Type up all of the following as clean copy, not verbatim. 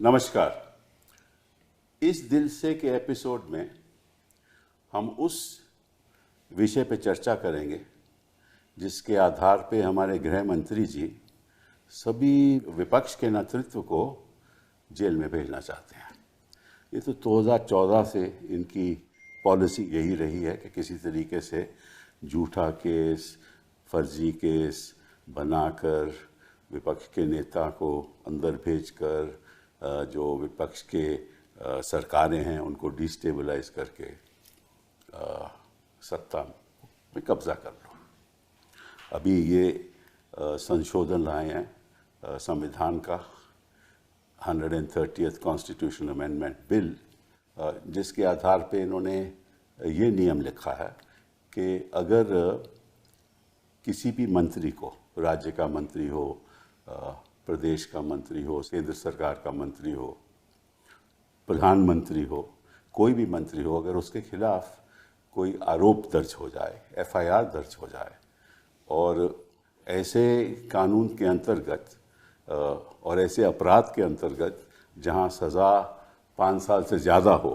नमस्कार। इस दिल से के एपिसोड में हम उस विषय पर चर्चा करेंगे जिसके आधार पे हमारे गृह मंत्री जी सभी विपक्ष के नेतृत्व को जेल में भेजना चाहते हैं। ये तो 2014 से इनकी पॉलिसी यही रही है कि किसी तरीके से झूठा केस, फर्जी केस बनाकर विपक्ष के नेता को अंदर भेजकर जो विपक्ष के सरकारें हैं उनको डिस्टेबलाइज करके सत्ता में कब्जा कर लो। अभी ये संशोधन लाए हैं संविधान का 130th कॉन्स्टिट्यूशनल अमेंडमेंट बिल, जिसके आधार पे इन्होंने ये नियम लिखा है कि अगर किसी भी मंत्री को, राज्य का मंत्री हो, प्रदेश का मंत्री हो, केंद्र सरकार का मंत्री हो, प्रधानमंत्री हो, कोई भी मंत्री हो, अगर उसके खिलाफ कोई आरोप दर्ज हो जाए, एफआईआर दर्ज हो जाए और ऐसे कानून के अंतर्गत और ऐसे अपराध के अंतर्गत जहां सज़ा 5 साल से ज़्यादा हो,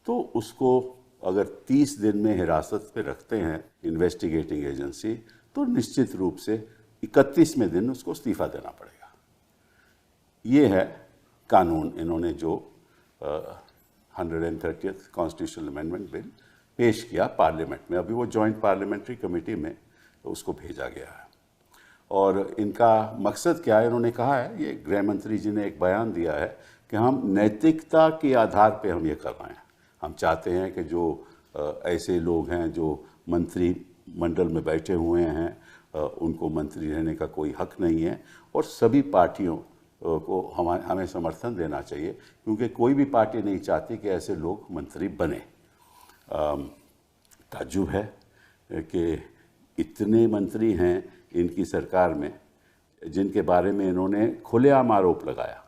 तो उसको अगर 30 दिन में हिरासत पे रखते हैं इन्वेस्टिगेटिंग एजेंसी, तो निश्चित रूप से 31वें दिन उसको इस्तीफा देना पड़ेगा। ये है कानून इन्होंने जो 130th कॉन्स्टिट्यूशनल अमेंडमेंट बिल पेश किया पार्लियामेंट में। अभी वो जॉइंट पार्लियामेंट्री कमेटी में उसको भेजा गया है। और इनका मकसद क्या है, इन्होंने कहा है, ये गृह मंत्री जी ने एक बयान दिया है कि हम नैतिकता के आधार पे हम ये कर रहे हैं। हम चाहते हैं कि जो ऐसे लोग हैं जो मंत्री मंडल में बैठे हुए हैं उनको मंत्री रहने का कोई हक नहीं है और सभी पार्टियों को हमें समर्थन देना चाहिए, क्योंकि कोई भी पार्टी नहीं चाहती कि ऐसे लोग मंत्री बने। ताज्जुब है कि इतने मंत्री हैं इनकी सरकार में जिनके बारे में इन्होंने खुलेआम आरोप लगाया,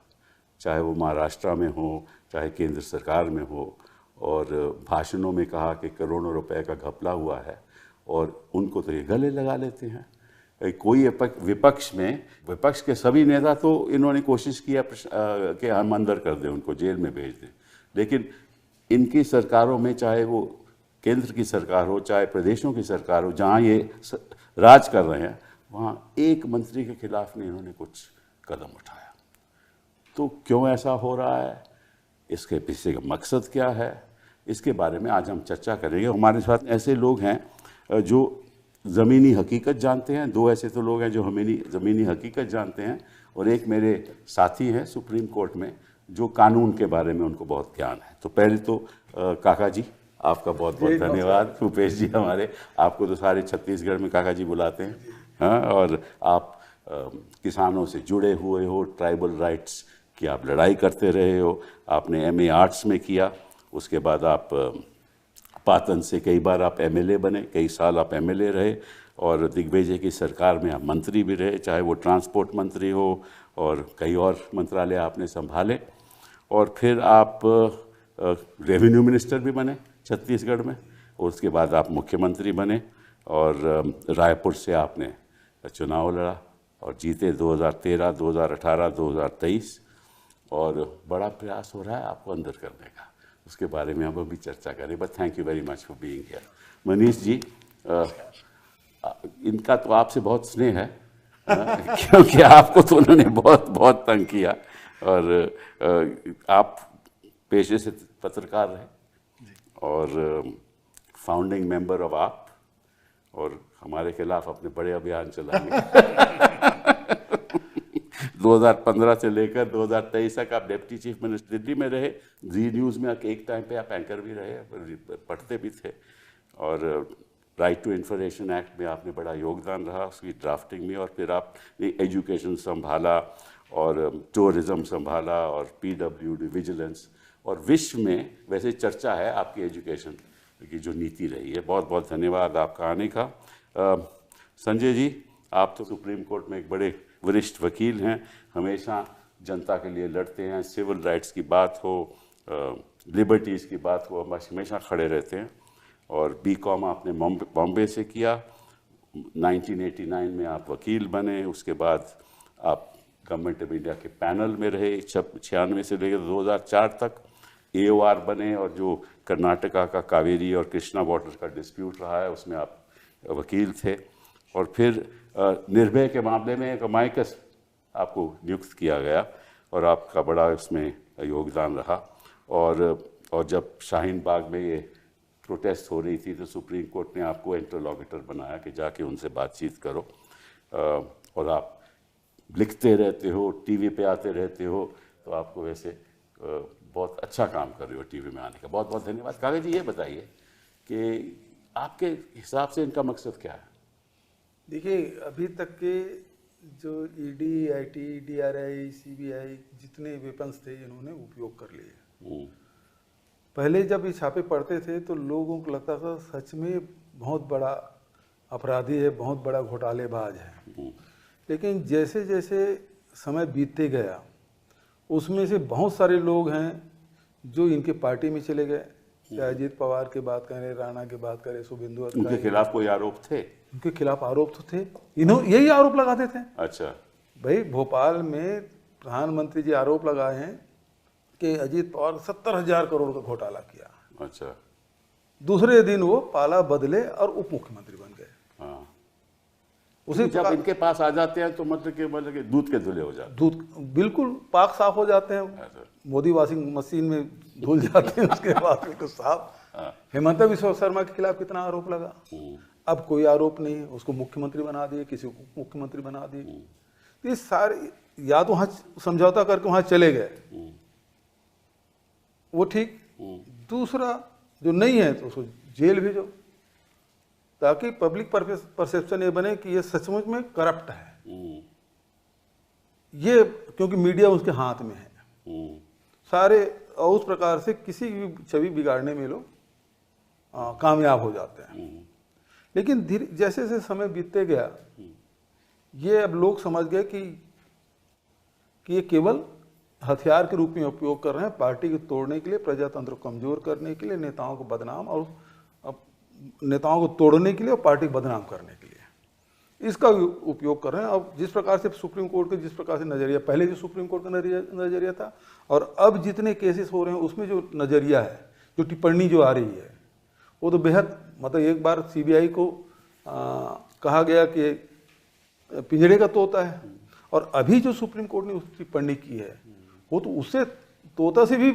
चाहे वो महाराष्ट्र में हो, चाहे केंद्र सरकार में हो, और भाषणों में कहा कि करोड़ों रुपए का घपला हुआ है, और उनको तो ये गले लगा लेते हैं। कोई विपक्ष के सभी नेता तो इन्होंने कोशिश किया कि हम अंदर कर दें, उनको जेल में भेज दें, लेकिन इनकी सरकारों में, चाहे वो केंद्र की सरकार हो, चाहे प्रदेशों की सरकार हो, जहाँ ये राज कर रहे हैं, वहाँ एक मंत्री के खिलाफ नहीं इन्होंने कुछ कदम उठाया। तो क्यों ऐसा हो रहा है, इसके पीछे का मकसद क्या है, इसके बारे में आज हम चर्चा करेंगे। हमारे साथ ऐसे लोग हैं जो ज़मीनी हकीकत जानते हैं, 2 ऐसे तो लोग हैं जो ज़मीनी हकीकत जानते हैं, और एक मेरे साथी हैं सुप्रीम कोर्ट में जो कानून के बारे में उनको बहुत ज्ञान है। तो पहले तो काका जी, आपका बहुत बहुत धन्यवाद। भूपेश जी हमारे, आपको तो सारे छत्तीसगढ़ में काका जी बुलाते हैं, हाँ, और आप किसानों से जुड़े हुए हो, ट्राइबल राइट्स की आप लड़ाई करते रहे हो। आपने MA आर्ट्स में किया, उसके बाद आप पाटन से कई बार आप MLA बने, कई साल आप MLA रहे, और दिग्विजय की सरकार में आप मंत्री भी रहे, चाहे वो ट्रांसपोर्ट मंत्री हो, और कई और मंत्रालय आपने संभाले, और फिर आप रेवेन्यू मिनिस्टर भी बने छत्तीसगढ़ में, और उसके बाद आप मुख्यमंत्री बने, और रायपुर से आपने चुनाव लड़ा और जीते 2013, 2018, 2023, और बड़ा प्रयास हो रहा है आपको अंदर करने का। उसके बारे में हम अभी चर्चा करें, but thank you very much for being here. Manish ji, इनका तो आपसे बहुत स्नेह है क्योंकि आपको तो उन्होंने बहुत बहुत तंग किया, और आप पेशे से पत्रकार रहे और फाउंडिंग मेंबर ऑफ आप, और हमारे खिलाफ अपने बड़े अभियान चलाएंगे 2015 से लेकर 2023 तक आप डिप्टी चीफ मिनिस्टर दिल्ली में रहे। जी न्यूज़ में एक टाइम पे आप एंकर भी रहे, पढ़ते भी थे, और राइट टू इन्फॉर्मेशन एक्ट में आपने बड़ा योगदान रहा, उसकी ड्राफ्टिंग में, और फिर आपने एजुकेशन संभाला और टूरिज़्म संभाला और PWD विजिलेंस, और विश्व में वैसे चर्चा है आपकी एजुकेशन की जो नीति रही है। बहुत बहुत धन्यवाद आपका आने का। संजय जी, आप तो सुप्रीम कोर्ट में एक बड़े वरिष्ठ वकील हैं, हमेशा जनता के लिए लड़ते हैं, सिविल राइट्स की बात हो, लिबर्टीज़ की बात हो, हमेशा खड़े रहते हैं। और BCom आपने बॉम्बे से किया, 1989 में आप वकील बने, उसके बाद आप गवर्नमेंट ऑफ इंडिया के पैनल में रहे 96 से लेकर 2004 तक, AOR बने, और जो कर्नाटका का कावेरी और कृष्णा वाटर का डिस्प्यूट रहा है उसमें आप वकील थे, और फिर निर्भया के मामले में एक अमायकस आपको नियुक्त किया गया और आपका बड़ा उसमें योगदान रहा। और जब शाहीन बाग में ये प्रोटेस्ट हो रही थी तो सुप्रीम कोर्ट ने आपको इंटरलॉक्यूटर बनाया कि जाके उनसे बातचीत करो, और आप लिखते रहते हो, टीवी पे आते रहते हो, तो आपको वैसे बहुत अच्छा काम कर रहे हो टीवी में आने का। बहुत बहुत धन्यवाद। कागज जी, ये बताइए कि आपके हिसाब से इनका मकसद क्या है? देखिए, अभी तक के जो ED, IT, DRI, CBI जितने वेपन्स थे इन्होंने उपयोग कर लिए। पहले जब ये छापे पड़ते थे तो लोगों को लगता था सच में बहुत बड़ा अपराधी है, बहुत बड़ा घोटालेबाज है। लेकिन जैसे जैसे समय बीतते गया उसमें से बहुत सारे लोग हैं जो इनके पार्टी में चले गए, चाहे अजीत पवार की बात करें, राणा की बात करें, शुभेंदु अधिकारी, उनके खिलाफ कोई आरोप थे? उनके खिलाफ आरोप तो थे, यही आरोप लगाते थे। अच्छा भाई, भोपाल में प्रधानमंत्री जी आरोप लगाए हैं कि अजीत पवार 70,000 करोड़ का घोटाला किया। अच्छा। दूसरे दिन वो पाला बदले और उप मुख्यमंत्री बन गए। हाँ। उसी जब इनके पास आ जाते हैं तो मतलब कि दूध के धुले हो जाते हैं। दूध बिल्कुल पाक साफ हो जाते हैं। मोदी वॉशिंग मशीन में धुल जाते हैं उसके बाद बिल्कुल साफ। हेमंत बिस्वा शर्मा के खिलाफ कितना आरोप लगा, अब कोई आरोप नहीं है, उसको मुख्यमंत्री बना दिए, किसी को मुख्यमंत्री बना दिए। ये सारे या तो वहाँ समझौता करके वहाँ चले गए, वो ठीक। दूसरा जो नहीं है तो उसको जेल भेजो, ताकि पब्लिक परसेप्शन ये बने कि ये सचमुच में करप्ट है। ये क्योंकि मीडिया उसके हाथ में है सारे, और उस प्रकार से किसी भी छवि बिगाड़ने में लोग कामयाब हो जाते हैं। लेकिन धीरे जैसे जैसे समय बीतते गया ये अब लोग समझ गए कि ये केवल हथियार के रूप में उपयोग कर रहे हैं, पार्टी को तोड़ने के लिए, प्रजातंत्र को कमजोर करने के लिए, नेताओं को बदनाम और नेताओं को तोड़ने के लिए और पार्टी को बदनाम करने के लिए इसका उपयोग कर रहे हैं। अब जिस प्रकार से सुप्रीम कोर्ट का जिस प्रकार से नजरिया, पहले जो सुप्रीम कोर्ट का नजरिया था और अब जितने केसेस हो रहे हैं उसमें जो नजरिया है, जो टिप्पणी जो आ रही है, वो तो बेहद, मतलब एक बार CBI को कहा गया कि पिंजड़े का तोता है, और अभी जो सुप्रीम कोर्ट ने उसकी टिप्पणी की है वो तो उससे तोता से भी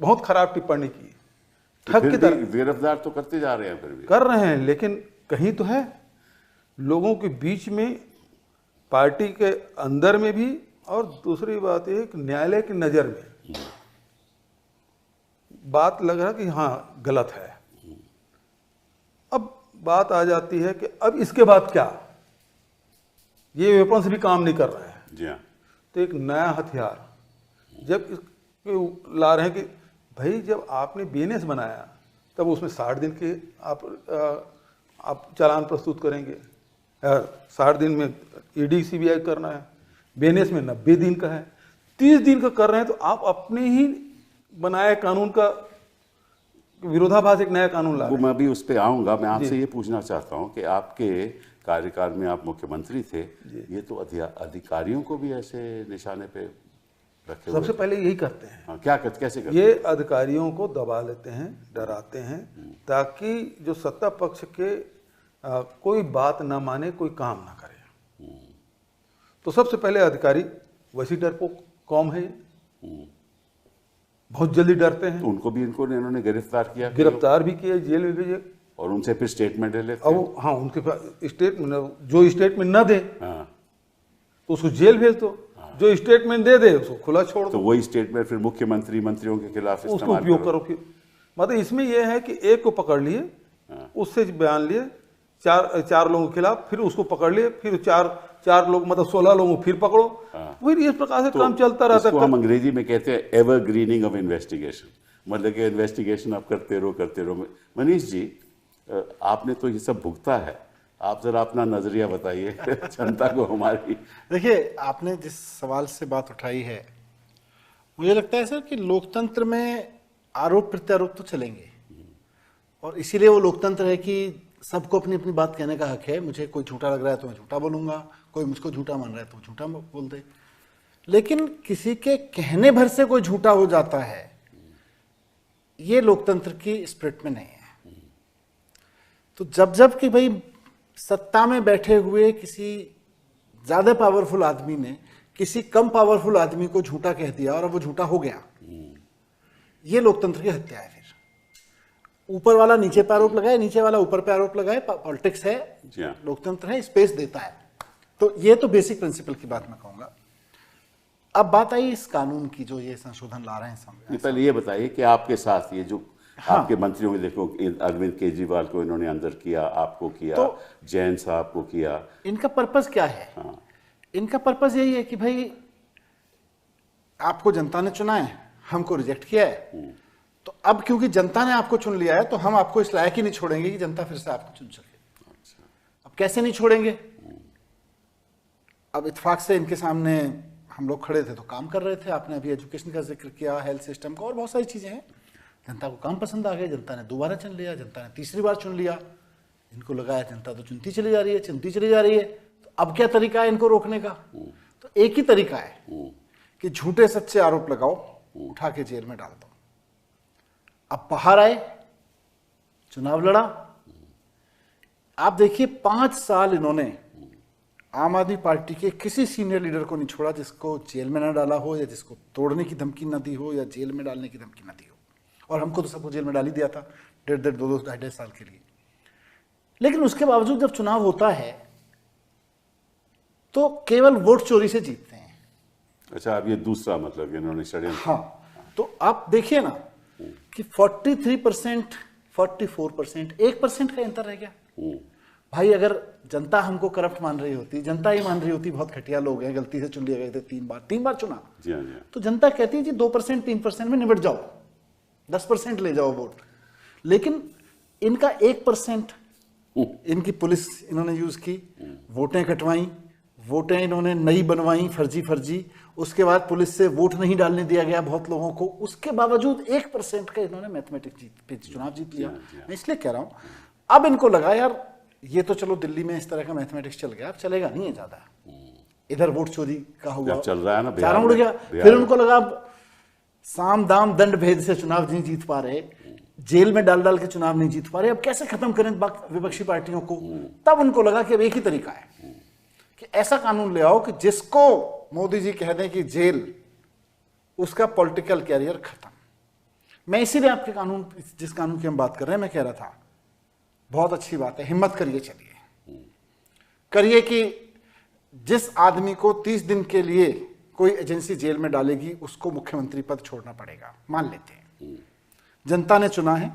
बहुत खराब टिप्पणी की, ठग की तरह। गिरफ्तार तो करते जा रहे हैं, फिर भी कर रहे हैं, लेकिन कहीं तो है लोगों के बीच में, पार्टी के अंदर में भी, और दूसरी बात ये कि न्यायालय की नज़र में बात लग रहा कि हाँ गलत है। अब बात आ जाती है कि अब इसके बाद क्या, ये वेपन्स भी काम नहीं कर रहे हैं। जी हाँ। तो एक नया हथियार जब ला रहे हैं कि भाई जब आपने BNS बनाया तब उसमें 60 दिन के आप चालान प्रस्तुत करेंगे, 60 दिन में ED CBI करना है, BNS में 90 दिन का है, 30 दिन का कर रहे हैं, तो आप अपने ही बनाए कानून का विरोधाभास एक नया कानून ला रहे हैं। मैं भी उस पर आऊँगा। मैं आपसे ये पूछना चाहता हूँ कि आपके कार्यकाल में आप मुख्यमंत्री थे, ये तो अधिकारियों को भी ऐसे निशाने पे रखे हुए? सबसे पहले यही करते हैं। हाँ, क्या कैसे करते ये अधिकारियों को दबा लेते हैं, डराते हैं, ताकि जो सत्ता पक्ष के कोई बात ना माने, कोई काम ना करे। तो सबसे पहले अधिकारी वैसी डरपोक कौम है, बहुत जल्दी डरते हैं। तो उनको भी इन्होंने गिरफ्तार किया, गिरफ्तार भी किया, जेल में भेजे, और उनसे फिर स्टेटमेंट ले लेते हैं। अब हाँ, उनके पास स्टेटमेंट, जो स्टेटमेंट न दे तो उसको जेल भेज दो, जो स्टेटमेंट दे दे उसको खुला छोड़ दो। तो वही स्टेटमेंट फिर मुख्यमंत्री मंत्रियों के खिलाफ उसको उपयोग करो। फिर मतलब इसमें यह है कि एक को पकड़ लिए, उससे बयान लिए, चार लोगों के खिलाफ, फिर उसको पकड़ लिए, फिर चार लोग, मतलब 16 लोगों को फिर पकड़ो। फिर इस प्रकार से काम चलता रहता है। हम अंग्रेजी में कहते हैं एवरग्रीनिंग ऑफ इन्वेस्टिगेशन, मतलब कि इन्वेस्टिगेशन आप करते रहो। मनीष जी, आपने तो ये सब भुगता है, आप जरा अपना नजरिया बताइए जनता को हमारी। देखिए, आपने जिस सवाल से बात उठाई है, मुझे लगता है सर कि लोकतंत्र में आरोप प्रत्यारोप तो चलेंगे, और इसीलिए वो लोकतंत्र है कि सबको अपनी अपनी बात कहने का हक है। मुझे कोई झूठा लग रहा है तो मैं झूठा बोलूंगा, कोई मुझको झूठा मान रहा है तो झूठा बोल दे। लेकिन किसी के कहने भर से कोई झूठा हो जाता है, ये लोकतंत्र की स्पिरिट में नहीं है। तो जब कि भाई सत्ता में बैठे हुए किसी ज्यादा पावरफुल आदमी ने किसी कम पावरफुल आदमी को झूठा कह दिया और वो झूठा हो गया, ये लोकतंत्र की हत्या है। फिर ऊपर वाला नीचे पे आरोप लगाए, नीचे वाला ऊपर पे आरोप लगाए, पॉलिटिक्स है, लोकतंत्र है, स्पेस देता है। तो ये तो बेसिक प्रिंसिपल की बात मैं कहूंगा। अब बात आई इस कानून की जो ये संशोधन ला रहे हैं सामने। पहले ये बताइए कि आपके साथ ये जो आपके मंत्रियों में देखो, अरविंद केजरीवाल को इन्होंने अंदर किया, आपको किया, तो जैन साहब को किया, इनका पर्पस क्या है? हाँ। इनका पर्पस यही है कि भाई आपको जनता ने चुना है, हमको रिजेक्ट किया है, तो अब क्योंकि जनता ने आपको चुन लिया है तो हम आपको इस लायक ही नहीं छोड़ेंगे कि जनता फिर से आपको चुन सके। अब कैसे नहीं छोड़ेंगे? अब इत्तेफाक से इनके सामने हम लोग खड़े थे तो काम कर रहे थे। आपने अभी एजुकेशन का जिक्र किया, हेल्थ सिस्टम का, और बहुत सारी चीजें हैं। जनता को काम पसंद आ गए, जनता ने दोबारा चुन लिया, जनता ने तीसरी बार चुन लिया। इनको लगाया जनता तो चुनती चली जा रही है, चुनती चली जा रही है। तो अब क्या तरीका है इनको रोकने का? तो एक ही तरीका है कि झूठे सच्चे आरोप लगाओ, उठा के जेल में डाल दो। अब बाहर आए, चुनाव लड़ा। आप देखिए 5 साल इन्होंने आम आदमी पार्टी के किसी सीनियर लीडर को नहीं छोड़ा जिसको जेल में ना डाला हो, या जिसको तोड़ने की धमकी ना दी हो, या जेल में डालने की धमकी ना दी हो। और हमको तो सबको जेल में डाल ही दिया था 1.5 2 2 साल के लिए। लेकिन उसके बावजूद जब चुनाव होता है तो केवल वोट चोरी से जीतते हैं। अच्छा, अब ये दूसरा मतलब इन्होंने षड्यंत्र। हाँ, तो आप देखिए ना कि 43%, 44%, 1% का अंतर रह गया। भाई अगर जनता हमको करप्ट मान रही होती, जनता ये मान रही होती बहुत घटिया लोग हैं, गलती से चुन लिए गए थे 3 बार चुना, तो जनता कहती है जी 2% 3% में निबट जाओ, 10% ले जाओ वोट। लेकिन इनका 1%, इनकी पुलिस इन्होंने यूज की, वोटें कटवाई, वोटें इन्होंने नई बनवाई फर्जी। उसके बाद पुलिस से वोट नहीं डालने दिया गया बहुत लोगों को। उसके बावजूद 1% का इन्होंने मैथमेटिक्स चुनाव जीत लिया। मैं इसलिए कह रहा हूं, अब इनको लगा यार ये तो चलो दिल्ली में इस तरह का मैथमेटिक्स चल गया, अब चलेगा नहीं है ज्यादा। इधर वोट चोरी का हुआ, चल रहा है ना, चारा उड़ गया। फिर उनको लगा साम दाम दंड भेद से चुनाव नहीं जीत पा रहे, जेल में डाल के चुनाव नहीं जीत पा रहे, अब कैसे खत्म करें विपक्षी पार्टियों को? तब उनको लगा कि अब एक ही तरीका है कि ऐसा कानून ले आओ कि जिसको मोदी जी कह दें कि जेल, उसका पॉलिटिकल कैरियर खत्म। मैं इसीलिए आपके कानून, जिस कानून की हम बात कर रहे हैं, मैं कह रहा था बहुत अच्छी बात है, हिम्मत करिए, चलिए करिए कि जिस आदमी को 30 दिन के लिए कोई एजेंसी जेल में डालेगी उसको मुख्यमंत्री पद छोड़ना पड़ेगा, मान लेते हैं। जनता ने चुना है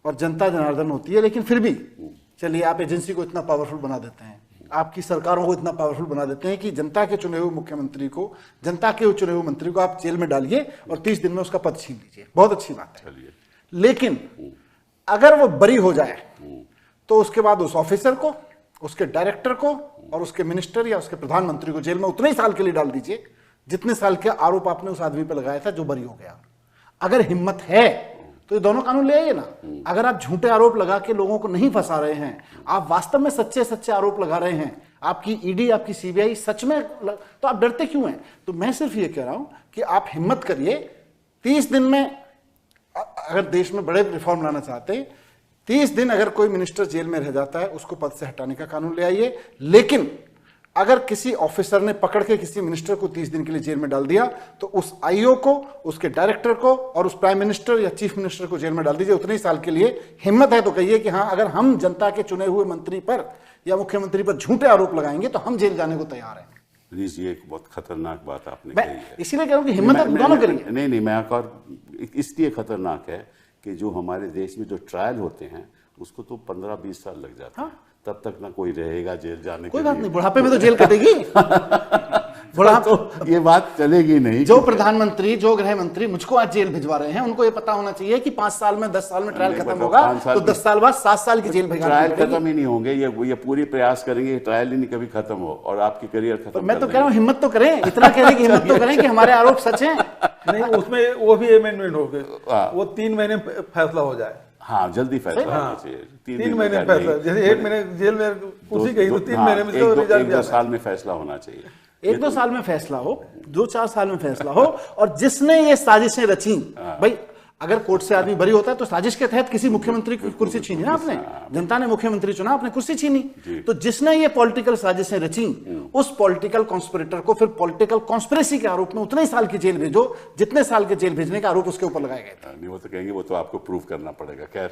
और जनता जनार्दन होती है, लेकिन फिर भी चलिए आप एजेंसी को इतना पावरफुल बना देते हैं, आपकी सरकारों को इतना पावरफुल बना देते हैं कि जनता के चुने हुए मुख्यमंत्री को, जनता के चुने हुए मंत्री को आप जेल में डालिए और 30 दिन में उसका पद छीन लीजिए। बहुत अच्छी बात है। लेकिन अगर वो बरी हो जाए तो उसके बाद उस ऑफिसर को, उसके डायरेक्टर को और उसके मिनिस्टर या उसके प्रधानमंत्री को जेल में उतने ही साल के लिए डाल दीजिए जितने साल के आरोप आपने उस आदमी पर लगाया था जो बरी हो गया। अगर हिम्मत है तो ये दोनों कानून ले आइए ना। अगर आप झूठे आरोप लगा के लोगों को नहीं फंसा रहे हैं, आप वास्तव में सच्चे सच्चे आरोप लगा रहे हैं, आपकी ईडी, आपकी सीबीआई सच में, तो आप डरते क्यों हैं? तो मैं सिर्फ ये कह रहा हूं कि आप हिम्मत करिए। 30 दिन में अगर देश में बड़े रिफॉर्म लाना चाहते हैं, 30 दिन अगर कोई मिनिस्टर जेल में रह जाता है उसको पद से हटाने का कानून ले आइए। लेकिन अगर किसी ऑफिसर ने पकड़ के किसी मिनिस्टर को 30 दिन के लिए जेल में डाल दिया तो उस आईओ को, उसके डायरेक्टर को और उस प्राइम मिनिस्टर या चीफ मिनिस्टर को जेल में डाल दीजिए उतने ही साल के लिए। हिम्मत है तो कहिए कि हाँ, अगर हम जनता के चुने हुए मंत्री पर या मुख्यमंत्री पर झूठे आरोप लगाएंगे तो हम जेल जाने को तैयार हैं। प्लीज, ये एक बहुत खतरनाक बात आपने कही है। इसीलिए कह रहा हूं कि हिम्मत दोनों करिए। नहीं, मैं इसलिए खतरनाक है कि जो हमारे देश में जो ट्रायल होते हैं उसको तो 15-20 साल लग जाते हैं। तब तक ना कोई रहेगा जेल जाने के लिए। कोई बात नहीं, बुढ़ापे में तो जेल कटेगी। बुढ़ापा तो ये बात चलेगी नहीं। जो प्रधानमंत्री, जो गृह मंत्री मुझको आज जेल भिजवा रहे हैं, उनको ये पता होना चाहिए कि 5 साल में, 10 साल में ट्रायल खत्म होगा तो 10 साल बाद 7 साल की जेल भिजवानी ट्रायल खत्म ही नहीं होंगे। ये पूरी प्रयास करेंगे ट्रायल ही नहीं कभी खत्म हो और आपकी करियर खत्म। मैं तो कह रहा हूँ हिम्मत तो करें, इतना कहने की हिम्मत तो करें कि हमारे आरोप सच हैं। नहीं, उसमें वो भी अमेंडमेंट हो गए, वो 3 महीने फैसला हो जाए। हाँ, जल्दी फैसला होना चाहिए। 3 महीने में फैसला, जैसे 1 महीने जेल में कुर्सी गई तो 3 महीने में तो रिजल्ट भी 1-2 आता साल में फैसला होना चाहिए। 1-2 साल में फैसला हो, 2-4 साल में फैसला हो। और जिसने ये साजिशें रची, भाई अगर कोर्ट से आदमी बरी होता है तो साजिश के तहत किसी मुख्यमंत्री की कुर्सी छीनी ना आपने, जनता ने मुख्यमंत्री चुना, आपने कुर्सी छीनी। तो जिसने ये पॉलिटिकल साजिशें रची, उस पॉलिटिकल कॉन्स्पिरेटर को फिर पॉलिटिकल कॉन्स्पिरेसी के आरोप में उतने ही साल की जेल भेजो जितने साल के जेल भेजने का आरोप उसके ऊपर लगाए गए थे। नहीं, वो तो कहेंगे वो तो आपको प्रूव करना पड़ेगा। खैर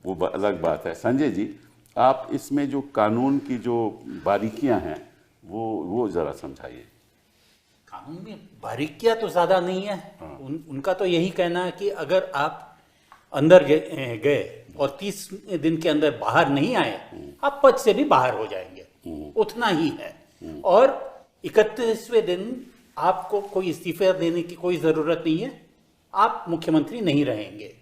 वो अलग बात है। संजय जी, आप इसमें जो कानून की जो बारीकियां हैं वो जरा समझाइए। कानून में बारीकियां तो ज्यादा नहीं है। उनका तो यही कहना है कि अगर आप अंदर गए और 30 दिन के अंदर बाहर नहीं आए, आप पद से भी बाहर हो जाएंगे, उतना ही है। और 31वें दिन आपको कोई इस्तीफा देने की कोई जरूरत नहीं है, आप मुख्यमंत्री नहीं रहेंगे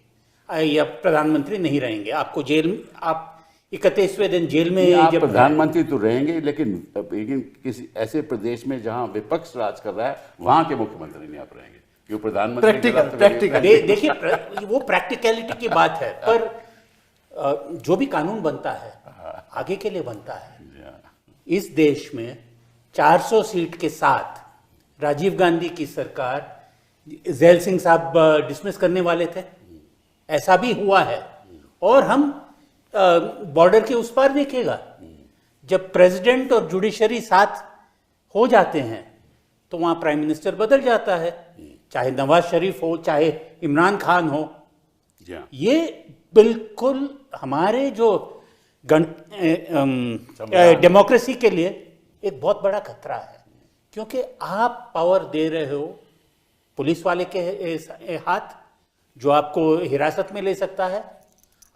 या प्रधानमंत्री नहीं रहेंगे। आपको जेल, आप 31वें दिन जेल में आप जब प्रधानमंत्री तो रहेंगे, लेकिन किसी ऐसे प्रदेश में जहां विपक्ष राज कर रहा है वहां के मुख्यमंत्री नहीं आप रहेंगे, क्यों? प्रधानमंत्री प्रैक्टिकल देखिए वो प्रैक्टिकलिटी की बात है, पर जो भी कानून बनता है आगे के लिए बनता है। इस देश में 400 सीट के साथ राजीव गांधी की सरकार जैल सिंह साहब डिसमिस करने वाले थे, ऐसा भी हुआ है। और हम बॉर्डर के उस पार देखिएगा, जब प्रेसिडेंट और जुडिशरी साथ हो जाते हैं तो वहां प्राइम मिनिस्टर बदल जाता है, चाहे नवाज शरीफ हो चाहे इमरान खान हो। ये बिल्कुल हमारे जो डेमोक्रेसी के लिए एक बहुत बड़ा खतरा है, क्योंकि आप पावर दे रहे हो पुलिस वाले के हाथ, जो आपको हिरासत में ले सकता है।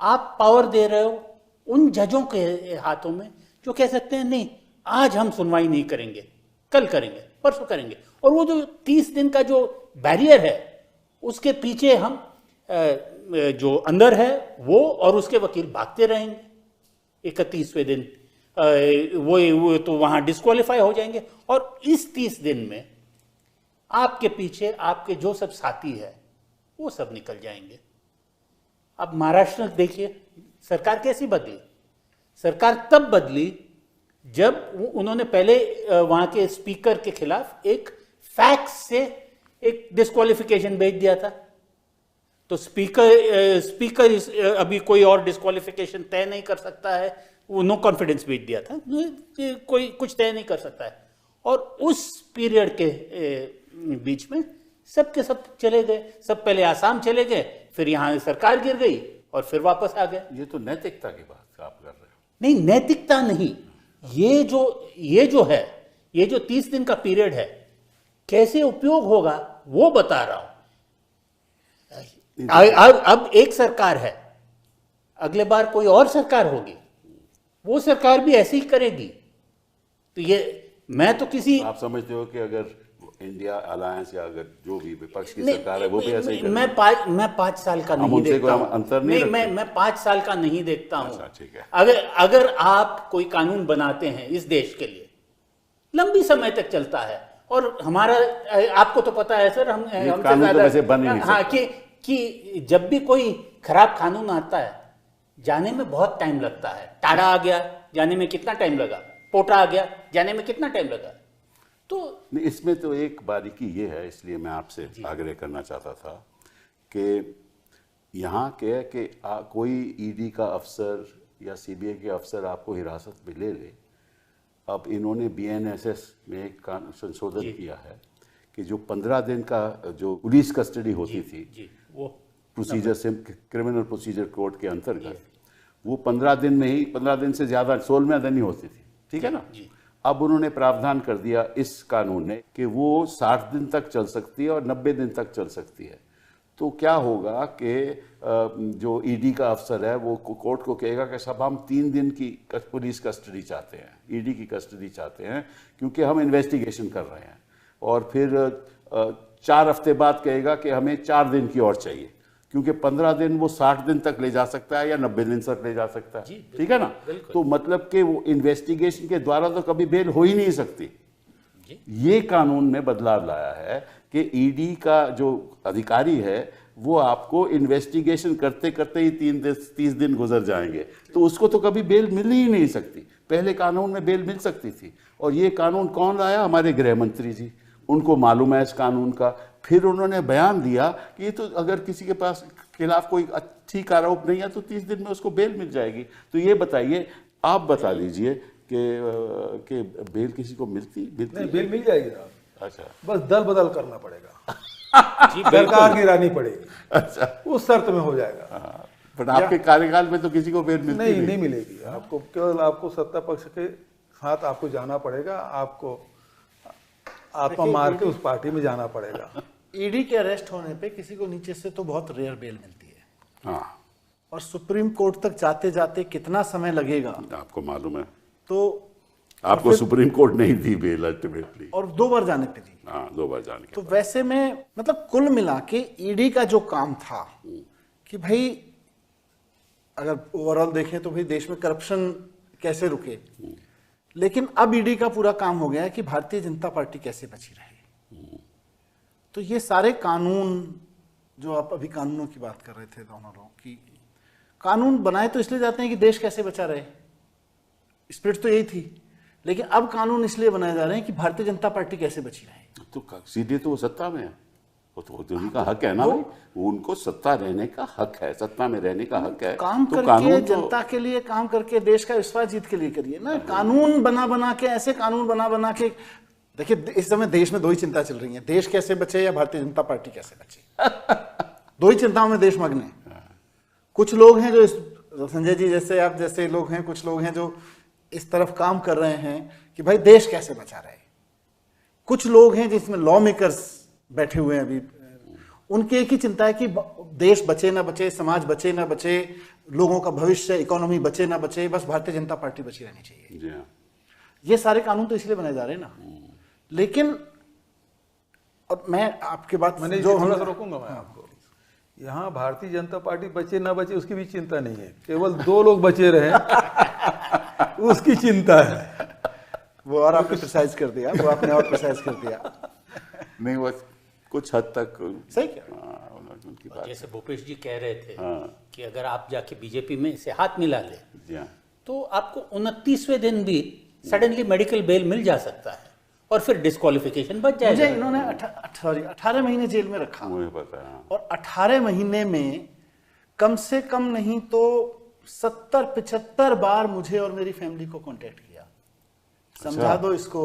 आप पावर दे रहे हो उन जजों के हाथों में जो कह सकते हैं नहीं, आज हम सुनवाई नहीं करेंगे, कल करेंगे, परसों करेंगे। और वो जो 30 दिन का जो बैरियर है, उसके पीछे हम जो अंदर है वो और उसके वकील भागते रहेंगे। 31वें दिन वो तो वहां डिस्क्वालीफाई हो जाएंगे। और इस 30 दिन में आपके पीछे आपके जो सब साथी है वो सब निकल जाएंगे। अब महाराष्ट्र देखिए, सरकार कैसी बदली? सरकार तब बदली जब उन्होंने पहले वहां के स्पीकर के खिलाफ एक फैक्स से एक डिस्क्वालिफिकेशन भेज दिया था। तो स्पीकर अभी कोई और डिस्क्वालिफिकेशन तय नहीं कर सकता है, वो नो कॉन्फिडेंस भेज दिया था, कोई कुछ तय नहीं कर सकता है। और उस पीरियड के बीच में सब के सब चले गए, सब पहले आसाम चले गए, फिर यहाँ सरकार गिर गई और फिर वापस आ गए। ये तो नैतिकता की बात आप कर रहे हो। नहीं, नैतिकता नहीं, ये जो है, ये जो 30 दिन का पीरियड है, कैसे उपयोग होगा वो बता रहा हूं। अब एक सरकार है, अगले बार कोई और सरकार होगी, वो सरकार भी ऐसे ही करेगी। तो ये मैं तो किसी, आप समझते हो कि अगर इंडिया अलायंस या अगर जो भी विपक्ष की सरकार है वो भी ऐसे ही करेगी? मैं 5 साल का नहीं देखता हूं। अंतर नहीं, मैं 5 साल का नहीं देखता हूं। अच्छा, ठीक है। अगर आप कोई कानून बनाते हैं इस देश के लिए, लंबी समय तक चलता है। और हमारा, आपको तो पता है सर, हमसे कानून तो वैसे बन ही नहीं हाँ, सकता। कि जब भी कोई खराब कानून आता है जाने में बहुत टाइम लगता है। टाड़ा आ गया, जाने में कितना टाइम लगा? पोटा आ गया, जाने में कितना टाइम लगा? तो नहीं, इसमें तो एक बारीकी ये है, इसलिए मैं आपसे आग्रह करना चाहता था कि यहाँ के कि कोई ईडी का अफसर या सीबीआई के अफसर आपको हिरासत में ले ले। अब इन्होंने बीएनएसएस में एक संशोधन किया है कि जो 15 दिन का जो पुलिस कस्टडी होती थी वो प्रोसीजर से, क्रिमिनल प्रोसीजर कोड के अंतर्गत, वो 15 दिन में ही, 15 दिन से ज़्यादा 16वें दिन ही होती थी, ठीक है ना? अब उन्होंने प्रावधान कर दिया इस कानून ने कि वो 60 दिन तक चल सकती है और 90 दिन तक चल सकती है। तो क्या होगा कि जो ईडी का अफसर है वो कोर्ट को कहेगा कि साहब हम 3 दिन की पुलिस कस्टडी चाहते हैं, ईडी की कस्टडी चाहते हैं, क्योंकि हम इन्वेस्टिगेशन कर रहे हैं। और फिर 4 हफ्ते बाद कहेगा कि हमें 4 दिन की और चाहिए, क्योंकि 15 दिन वो 60 दिन तक ले जा सकता है या 90 दिन तक ले जा सकता है, ठीक है ना? तो मतलब कि वो इन्वेस्टिगेशन के द्वारा तो कभी बेल हो ही नहीं सकती। ये कानून में बदलाव लाया है कि ईडी का जो अधिकारी है वो आपको इन्वेस्टिगेशन करते करते ही 30 दिन गुजर जाएंगे, तो उसको तो कभी बेल मिल ही नहीं सकती। पहले कानून में बेल मिल सकती थी, और ये कानून कौन लाया? हमारे गृह मंत्री जी, उनको मालूम है इस कानून का। फिर उन्होंने बयान दिया कि ये तो अगर किसी के पास खिलाफ कोई ठीक आरोप नहीं है तो 30 दिन में उसको बेल मिल जाएगी। तो ये बताइए, आप बता दीजिए कि बेल किसी को मिलती नहीं, बेल मिल जाएगी साहब, अच्छा, बस दल बदल करना पड़ेगा, जी सरकार गिरानी पड़ेगी, अच्छा, उस शर्त में हो जाएगा। बट आपके कार्यकाल में तो किसी को बेल मिलती नहीं मिलेगी आपको, केवल आपको सत्ता पक्ष के साथ आपको जाना पड़ेगा, आपको आत्मा मार के उस पार्टी में जाना पड़ेगा। ईडी के अरेस्ट होने पे किसी को नीचे से तो बहुत रेयर बेल मिलती है, हाँ, और सुप्रीम कोर्ट तक जाते जाते कितना समय लगेगा आपको मालूम है। तो आपको सुप्रीम कोर्ट नहीं दी बेल अल्टीमेटली, और 2 बार जाने पे दी। हाँ, 2 बार जाने के तो वैसे में मतलब कुल मिला के ईडी का जो काम था कि भाई अगर ओवरऑल देखें तो भाई देश में करप्शन कैसे रुके, लेकिन अब ईडी का पूरा काम हो गया है कि भारतीय जनता पार्टी कैसे बची रहे। तो ये सारे कानून जो आप अभी कानूनों की बात कर रहे थे दोनों लोग, कि कानून बनाए तो इसलिए जाते हैं कि देश कैसे बचा रहे, स्पिरिट तो यही थी, लेकिन अब कानून इसलिए बनाए जा रहे हैं कि भारतीय जनता पार्टी कैसे बची रहे। तो सीधे तो वो सत्ता में है, वो तो उनका हक है ना भाई, उनको सत्ता रहने का हक है, सत्ता में रहने का हक है। काम तो करके कानून जनता के लिए काम करके देश का विश्वास जीत के लिए करिए ना। कानून बना के ऐसे कानून बना के देखिए, इस समय देश में 2 ही चिंता चल रही है, देश कैसे बचे या भारतीय जनता पार्टी कैसे बचे। 2 ही चिंताओं में देश मग्न है। कुछ लोग हैं जो संजय जी जैसे, आप जैसे लोग हैं, कुछ लोग हैं जो इस तरफ काम कर रहे हैं कि भाई देश कैसे बचा रहे। कुछ लोग हैं जिसमें लॉ मेकर्स बैठे हुए हैं अभी, उनकी एक ही चिंता है कि देश बचे ना बचे, समाज बचे ना बचे, लोगों का भविष्य, इकोनॉमी बचे ना बचे, बस भारतीय जनता पार्टी बची रहनी चाहिए। जी हाँ, ये सारे कानून तो इसलिए बनाए जा रहे हैं ना। लेकिन और मैं आपके बात मैंने जो थोड़ा सा रोकूंगा मैं आपको, यहाँ भारतीय जनता पार्टी बचे ना बचे उसकी भी चिंता नहीं है, केवल 2 लोग बचे रहे उसकी चिंता है। वो और आपने प्रिसाइज कर दिया, वो आपने और प्रिसाइज कर दिया। नहीं, वो कुछ हद तक सही क्या? उनकी बात जैसे भूपेश जी कह रहे थे हाँ। कि अगर आप जाके बीजेपी में से हाथ मिला ले जी हाँ, तो आपको 29वें दिन भी सडनली मेडिकल बेल मिल जा सकता है और फिर डिस्क्वालिफिकेशन बच जाएगा। मुझे इन्होंने 18 महीने जेल में रखा, मुझे पता है। और 18 महीने में कम से कम नहीं तो 70-75 बार मुझे और मेरी फैमिली को कांटेक्ट किया, समझा दो इसको,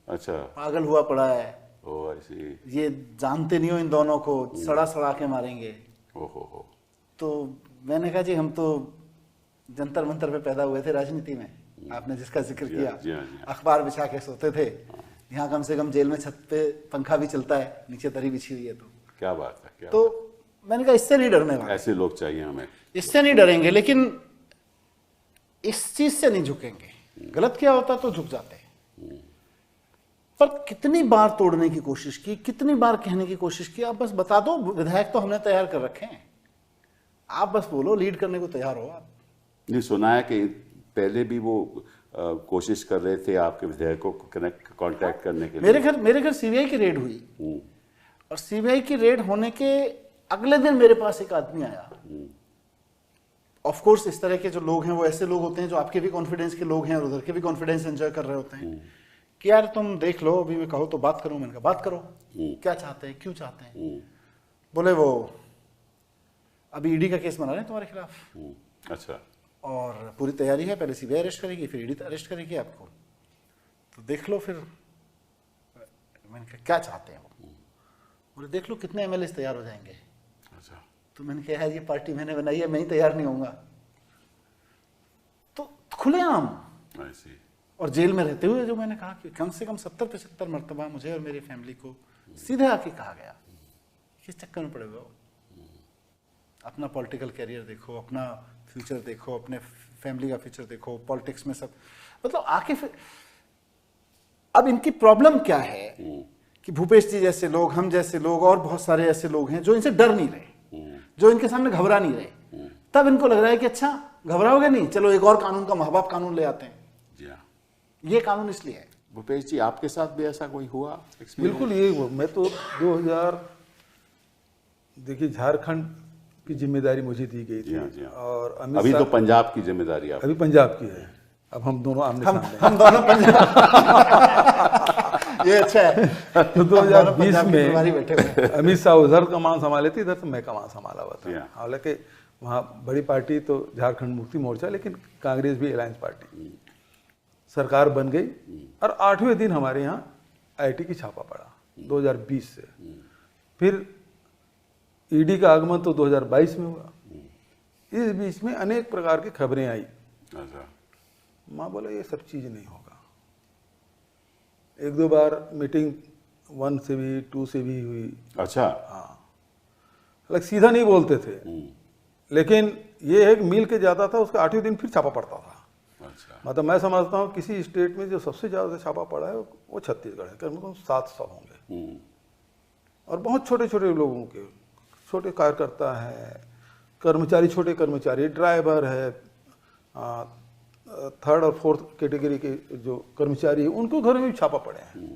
अच्छा, पागल हुआ पड़ा है, ओ ऐसी, ये जानते नहीं हो इन दोनों को, सड़ा के मारेंगे। ओहो, तो मैंने कहा जी हम तो जंतर मंतर पे पैदा हुए थे राजनीति में, आपने जिसका जिक्र जी किया, हाँ, जी हाँ, जी हाँ। अखबार बिछा के सोते थे, यहाँ कम से कम जेल में छत पे पंखा भी चलता है, नीचे दरी बिछी हुई है। तो क्या बात है, क्या तो मैंने कहा इससे नहीं डरने वाले, ऐसे लोग चाहिए हमें। इससे नहीं डरेंगे, लेकिन इस चीज से नहीं झुकेंगे। गलत क्या होता तो झुक जाते हैं, पर कितनी बार तोड़ने की कोशिश की, कितनी बार कहने की कोशिश की, आप बस बता दो, विधायक तो हमने तैयार कर रखे हैं, आप बस बोलो, लीड करने को तैयार हो आप। नहीं, सुना है कि पहले भी वो कोशिश कर रहे थे आपके विधायकों को कांटेक्ट करने के लिए। मेरे घर सीबीआई की रेड हुई, और सीबीआई की रेड होने के अगले दिन मेरे पास एक आदमी आया। ऑफ कोर्स इस तरह के जो लोग हैं वो ऐसे लोग होते हैं जो आपके भी कॉन्फिडेंस के लोग हैं और उधर के भी कॉन्फिडेंस एंजॉय कर रहे होते हैं कि यार तुम देख लो, अभी मैं कहो तो बात करूं। मैंने कहा बात करो, क्या चाहते हैं, क्यों चाहते हैं। बोले वो अभी ईडी का केस बना रहे हैं तुम्हारे खिलाफ, अच्छा, और पूरी तैयारी है, पहले सीबीआई अरेस्ट करेगी फिर ईडी अरेस्ट करेगी आपको, तो देख लो फिर। मैंने कहा क्या चाहते हैं वो, बोले देख लो कितने एमएलए तैयार हो जाएंगे। अच्छा, तो मैंने कहा यार ये पार्टी मैंने बनाई है, मैं ही तैयार नहीं होऊंगा। तो खुलेआम, ऐसी, और जेल में रहते हुए जो मैंने कहा कि कम से कम 70-75 मरतबा मुझे और मेरी फैमिली को सीधे आके कहा गया किस चक्कर में पड़े हुए हो, अपना पॉलिटिकल कैरियर देखो, अपना फ्यूचर देखो, अपने फैमिली का फ्यूचर देखो, पॉलिटिक्स में सब मतलब आके फिर। अब इनकी प्रॉब्लम क्या है कि भूपेश जी जैसे लोग, हम जैसे लोग और बहुत सारे ऐसे लोग हैं जो इनसे डर नहीं रहे, जो इनके सामने घबरा नहीं रहे। तब इनको लग रहा है कि अच्छा घबराओगे नहीं, चलो एक और कानून का महाबाप कानून ले आते हैं। जी हाँ। ये कानून इसलिए है। भूपेश जी, आपके साथ भी ऐसा कोई हुआ? बिल्कुल, ये मैं तो देखिए, झारखंड की जिम्मेदारी मुझे दी गई जी हाँ, थी जी हाँ। और अमित अभी तो शाह पंजाब की जिम्मेदारी आप अभी पंजाब की है। अब हम दोनों आमने सामने हम दोनों पंजाब ये अच्छा है। तो हम दोनों 2020 पंजाब के प्रभारी बैठे हुए हैं। में अमित शाह उधर कमान संभाले थे, इधर से मैं कमान संभाला हुआ जी था। हाँ। हालांकि वहाँ बड़ी पार्टी तो झारखंड मुक्ति मोर्चा, लेकिन कांग्रेस भी अलायंस पार्टी सरकार बन गई और 8वें दिन हमारे यहाँ आईटी की छापा पड़ा 2020 से। फिर ईडी का आगमन तो 2022 में हुआ। इस बीच में अनेक प्रकार की खबरें आई। अच्छा, माँ बोला ये सब चीज़ नहीं होगा। 1-2 बार मीटिंग 1 से भी 2 से भी हुई। अच्छा, हालांकि सीधा नहीं बोलते थे, लेकिन ये है कि मिल के जाता था, उसके 8वें दिन फिर छापा पड़ता था। अच्छा, मतलब मैं समझता हूँ किसी स्टेट में जो सबसे ज़्यादा छापा पड़ा है वो छत्तीसगढ़ है, कम से कम 700 होंगे। और बहुत छोटे छोटे लोगों के, छोटे कार्यकर्ता है, कर्मचारी, छोटे कर्मचारी, ड्राइवर है, 3rd और 4th कैटेगरी के जो कर्मचारी हैं, उनको घर में भी छापा पड़े हैं।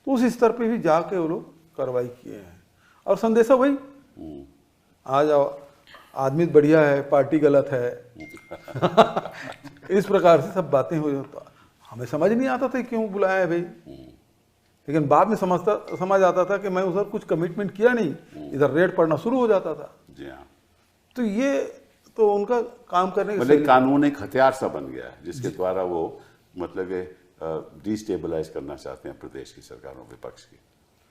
तो उस स्तर पे भी जाके वो लोग कार्रवाई किए हैं। और संदेशा वही, आ जाओ, आदमी बढ़िया है, पार्टी गलत है। इस प्रकार से सब बातें हुई। तो हमें समझ नहीं आता था क्यों बुलाया है भाई, लेकिन बाद में समझ आता था कि मैं उधर कुछ कमिटमेंट किया नहीं, इधर रेड पड़ना शुरू हो जाता था। जी हाँ। तो ये तो उनका काम करने का मतलब कानून एक हथियार सा बन गया है जिसके द्वारा वो मतलब डिस्टेबलाइज करना चाहते हैं प्रदेश की सरकारों, विपक्ष की,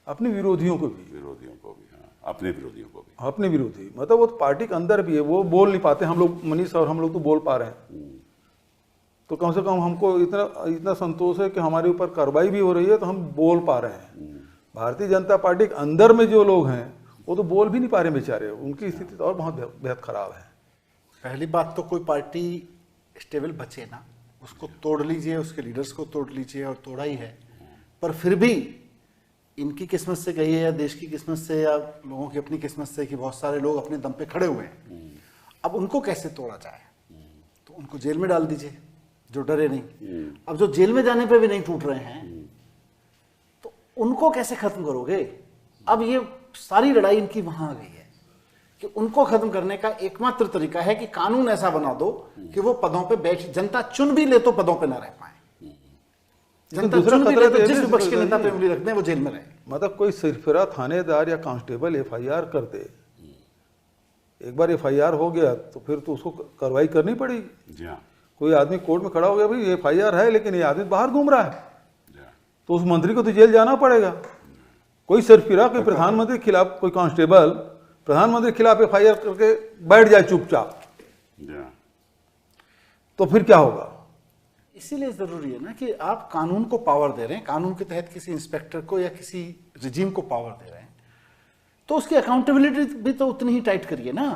अपने विरोधियों को भी, हाँ, अपने विरोधियों को भी। अपने विरोधी मतलब वो तो पार्टी के अंदर भी है, वो बोल नहीं पाते। हम लोग, मनीष और हम लोग तो बोल पा रहे हैं। तो कम से कम हमको इतना संतोष है कि हमारे ऊपर कार्रवाई भी हो रही है तो हम बोल पा रहे हैं। भारतीय जनता पार्टी के अंदर में जो लोग हैं वो तो बोल भी नहीं पा रहे बेचारे, उनकी स्थिति तो और बहुत बेहद खराब है। पहली बात तो कोई पार्टी स्टेबल बचे ना, उसको तोड़ लीजिए, उसके लीडर्स को तोड़ लीजिए, और तोड़ा ही है। पर फिर भी इनकी किस्मत से कहिए या देश की किस्मत से या लोगों की अपनी किस्मत से कि बहुत सारे लोग अपने दम पे खड़े हुए हैं। अब उनको कैसे तोड़ा जाए? तो उनको जेल में डाल दीजिए जो डरे नहीं। अब जो जेल में जाने पे भी नहीं टूट रहे हैं तो उनको कैसे खत्म करोगे? अब ये सारी लड़ाई इनकी वहां आ गई है कि उनको खत्म करने का एकमात्र तरीका है कि कानून ऐसा बना दो कि वो पदों पे बैठ, जनता चुन भी ले तो पदों पे ना रह पाए। जनता दूसरा चुन भी खतरा ले तो तो जिस ये भी विपक्ष के है नेता पे उंगली रखते हैं वो जेल में रहे। मतलब कोई सिरफिरा थानेदार या कांस्टेबल एफआईआर कर दे, एक बार एफआईआर हो गया तो फिर तो उसको कार्रवाई करनी पड़ेगी। जी हाँ, कोई आदमी कोर्ट में खड़ा हो गया, भाई एफआईआर है लेकिन ये आदमी बाहर घूम रहा है, जी हाँ, तो उस मंत्री को तो जेल जाना पड़ेगा। कोई सिरफिरा, कोई प्रधानमंत्री के खिलाफ, कोई कांस्टेबल प्रधानमंत्री के खिलाफ एफआईआर करके बैठ जाए चुपचाप, जी हाँ, तो फिर क्या होगा? इसीलिए जरूरी है ना कि आप कानून को पावर दे रहे हैं, कानून के तहत किसी इंस्पेक्टर को या किसी रिजीम को पावर दे रहे हैं, तो उसकी अकाउंटेबिलिटी भी तो उतनी ही टाइट करिए ना।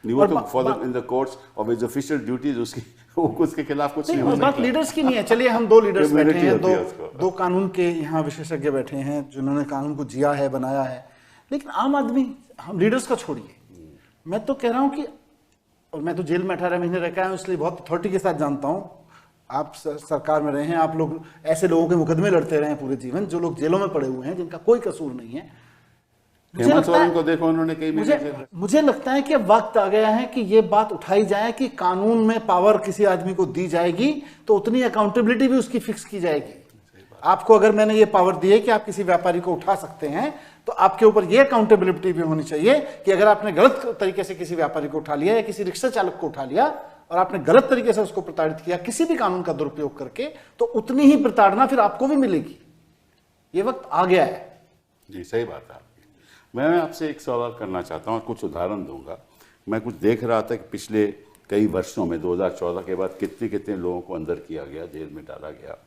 वो तो for in the courts of his official duties उसके खिलाफ कुछ नहीं हो बात सकता। लीडर्स की नहीं है। चलिए हम 2 लीडर्स बैठे Immunity हैं, होती है उसको। दो कानून के यहाँ विशेषज्ञ बैठे हैं जिन्होंने कानून को जिया है, बनाया है, लेकिन आम आदमी, हम लीडर्स का छोड़िए, मैं तो कह रहा हूँ कि, और मैं तो जेल में 18 महीने रखा हूँ इसलिए बहुत अथॉरिटी के साथ जानता हूँ। आप सरकार में रहे हैं, आप लोग ऐसे लोगों के मुकदमे लड़ते रहे हैं पूरे जीवन, जो लोग जेलों में पड़े हुए हैं जिनका कोई कसूर नहीं है। हेमंत सोरेन को देखो, उन्होंने कई महीने मुझे लगता है कि अब वक्त आ गया है कि ये बात उठाई जाए कि कानून में पावर किसी आदमी को दी जाएगी तो उतनी अकाउंटेबिलिटी भी उसकी फिक्स की जाएगी। आपको अगर मैंने ये पावर दी है कि आप किसी व्यापारी को उठा सकते हैं, तो आपके ऊपर ये अकाउंटेबिलिटी भी होनी चाहिए कि अगर आपने गलत तरीके से किसी व्यापारी को उठा लिया या किसी रिक्शा चालक को उठा लिया और आपने गलत तरीके से उसको प्रताड़ित किया किसी भी कानून का दुरुपयोग करके, तो उतनी ही प्रताड़ना फिर आपको भी मिलेगी। ये वक्त आ गया है। जी, सही बात है आपकी। मैं आपसे एक सवाल करना चाहता हूँ, कुछ उदाहरण दूंगा। मैं कुछ देख रहा था कि पिछले कई वर्षों में 2014 के बाद कितने कितने लोगों को अंदर किया गया, जेल में डाला गया,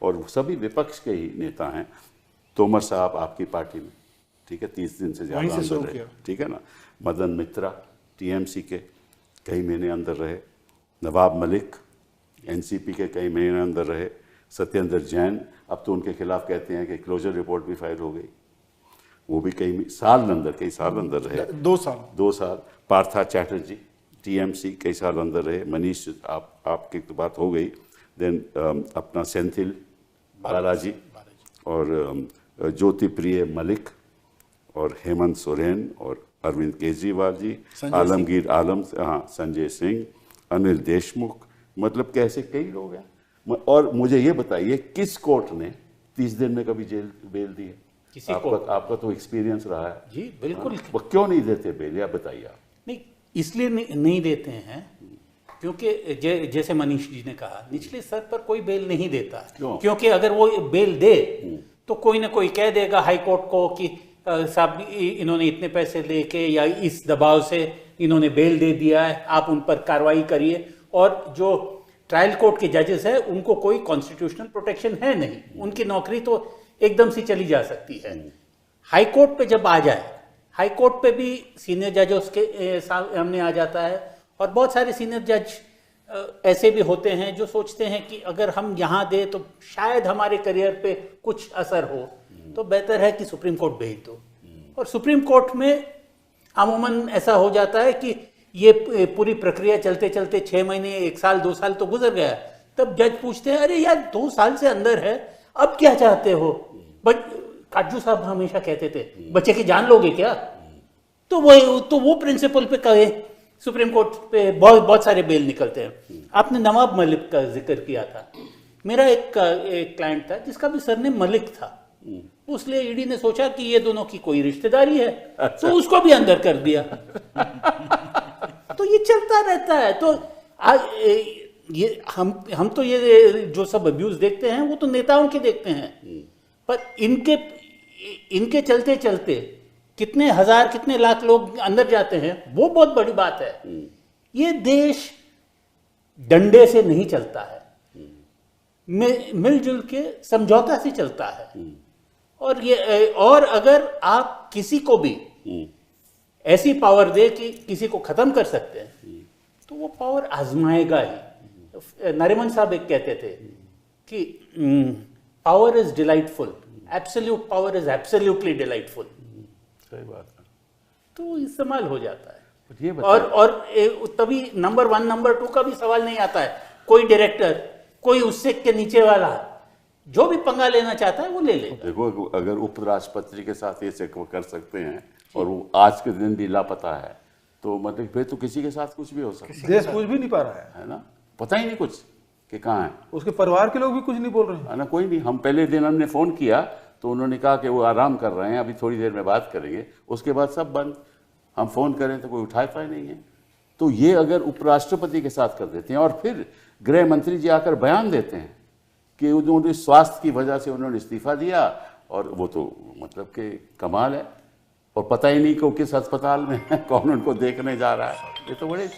और सभी विपक्ष के ही नेता हैं। तोमर साहब आपकी पार्टी में, ठीक है, 30 दिन से ज़्यादा अंदर रहे, ठीक है ना। मदन मित्रा टीएमसी के कई महीने अंदर रहे, नवाब मलिक एनसीपी के कई महीने अंदर रहे, सत्येंद्र जैन अब तो उनके खिलाफ कहते हैं कि क्लोजर रिपोर्ट भी फाइल हो गई, वो भी कई साल अंदर रहे, 2 साल। पार्था चैटर्जी टीएमसी कई साल अंदर रहे, मनीष आपकी तो बात हो गई, देन अपना सेंथिल बालाजी और ज्योति प्रिय मलिक और हेमंत सोरेन और अरविंद केजरीवाल जी, संजय आलमगीर आलम, हाँ, संजय सिंह, अनिल देशमुख, मतलब कैसे कई लोग हैं। और मुझे ये बताइए किस कोर्ट ने 30 दिन में कभी जेल बेल दी है? किसी आपका तो एक्सपीरियंस रहा है। जी बिल्कुल। वो क्यों नहीं देते बेल, या बताइए आप। नहीं, इसलिए नहीं देते हैं क्योंकि जैसे मनीष जी ने कहा, निचले स्तर पर कोई बेल नहीं देता। क्यों? क्योंकि अगर वो बेल दे तो कोई ना कोई कह देगा हाई कोर्ट को कि साहब इन्होंने इतने पैसे लेके या इस दबाव से इन्होंने बेल दे दिया है, आप उन पर कार्रवाई करिए। और जो ट्रायल कोर्ट के जजेस है उनको कोई कॉन्स्टिट्यूशनल प्रोटेक्शन है नहीं, उनकी नौकरी तो एकदम से चली जा सकती है। हाई कोर्ट पे जब आ जाए, हाई कोर्ट पे भी सीनियर जज उसके सामने आ जाता है, और बहुत सारे सीनियर जज ऐसे भी होते हैं जो सोचते हैं कि अगर हम यहाँ दे तो शायद हमारे करियर पे कुछ असर हो, तो बेहतर है कि सुप्रीम कोर्ट भेज दो। और सुप्रीम कोर्ट में अमूमन ऐसा हो जाता है कि ये पूरी प्रक्रिया चलते चलते 6 महीने, 1 साल, 2 साल तो गुजर गया, तब जज पूछते हैं अरे यार 2 साल से अंदर है, अब क्या चाहते हो? बट काजू साहब हमेशा कहते थे बच्चे की जान लोगे क्या? तो वो प्रिंसिपल पे कहे सुप्रीम कोर्ट पे बहुत सारे बेल निकलते हैं। आपने नवाब मलिक का जिक्र किया था, मेरा एक क्लाइंट था जिसका भी सरनेम मलिक था, उसलिए ईडी ने सोचा कि ये दोनों की कोई रिश्तेदारी है, तो उसको भी अंदर कर दिया। तो ये चलता रहता है। तो ये हम तो ये जो सब अब्यूज देखते हैं वो तो नेताओं के देखते हैं, पर इनके चलते चलते कितने हजार कितने लाख लोग अंदर जाते हैं, वो बहुत बड़ी बात है। ये देश डंडे से नहीं चलता है, मिलजुल के समझौता से चलता है। और अगर आप किसी को भी ऐसी पावर दे कि किसी को खत्म कर सकते हैं, तो वो पावर आजमाएगा ही। नरिमन साहब एक कहते थे कि power is delightful, absolute power is absolutely delightful. सही बात है। तो इस्तेमाल हो जाता है। ये और तभी नंबर 1 नंबर 2 का भी सवाल नहीं आता है। कोई डायरेक्टर, कोई उससे के नीचे वाला जो भी पंगा लेना चाहता है वो ले लेगा। देखो, अगर उपराष्ट्रपति के साथ ये कर सकते हैं और वो आज के दिन भी लापता है, तो मतलब फिर तो किसी के साथ कुछ भी हो सकता है। देश कुछ भी नहीं पा रहा है ना, पता ही नहीं कुछ कि कहाँ है। उसके परिवार के लोग भी कुछ नहीं बोल रहे हैं। है ना, कोई नहीं। हम पहले दिन हमने फ़ोन किया तो उन्होंने कहा कि वो आराम कर रहे हैं, अभी थोड़ी देर में बात करेंगे। उसके बाद सब बंद। हम फ़ोन करें तो कोई उठाता ही नहीं है। तो ये अगर उपराष्ट्रपति के साथ कर देते हैं और फिर गृह मंत्री जी आकर बयान देते हैं कि उन्होंने स्वास्थ्य की वजह से उन्होंने इस्तीफा दिया, और वो तो मतलब कि कमाल है। और पता ही नहीं कि किस अस्पताल में है, कौन उनको देखने जा रहा है। ये तो बड़े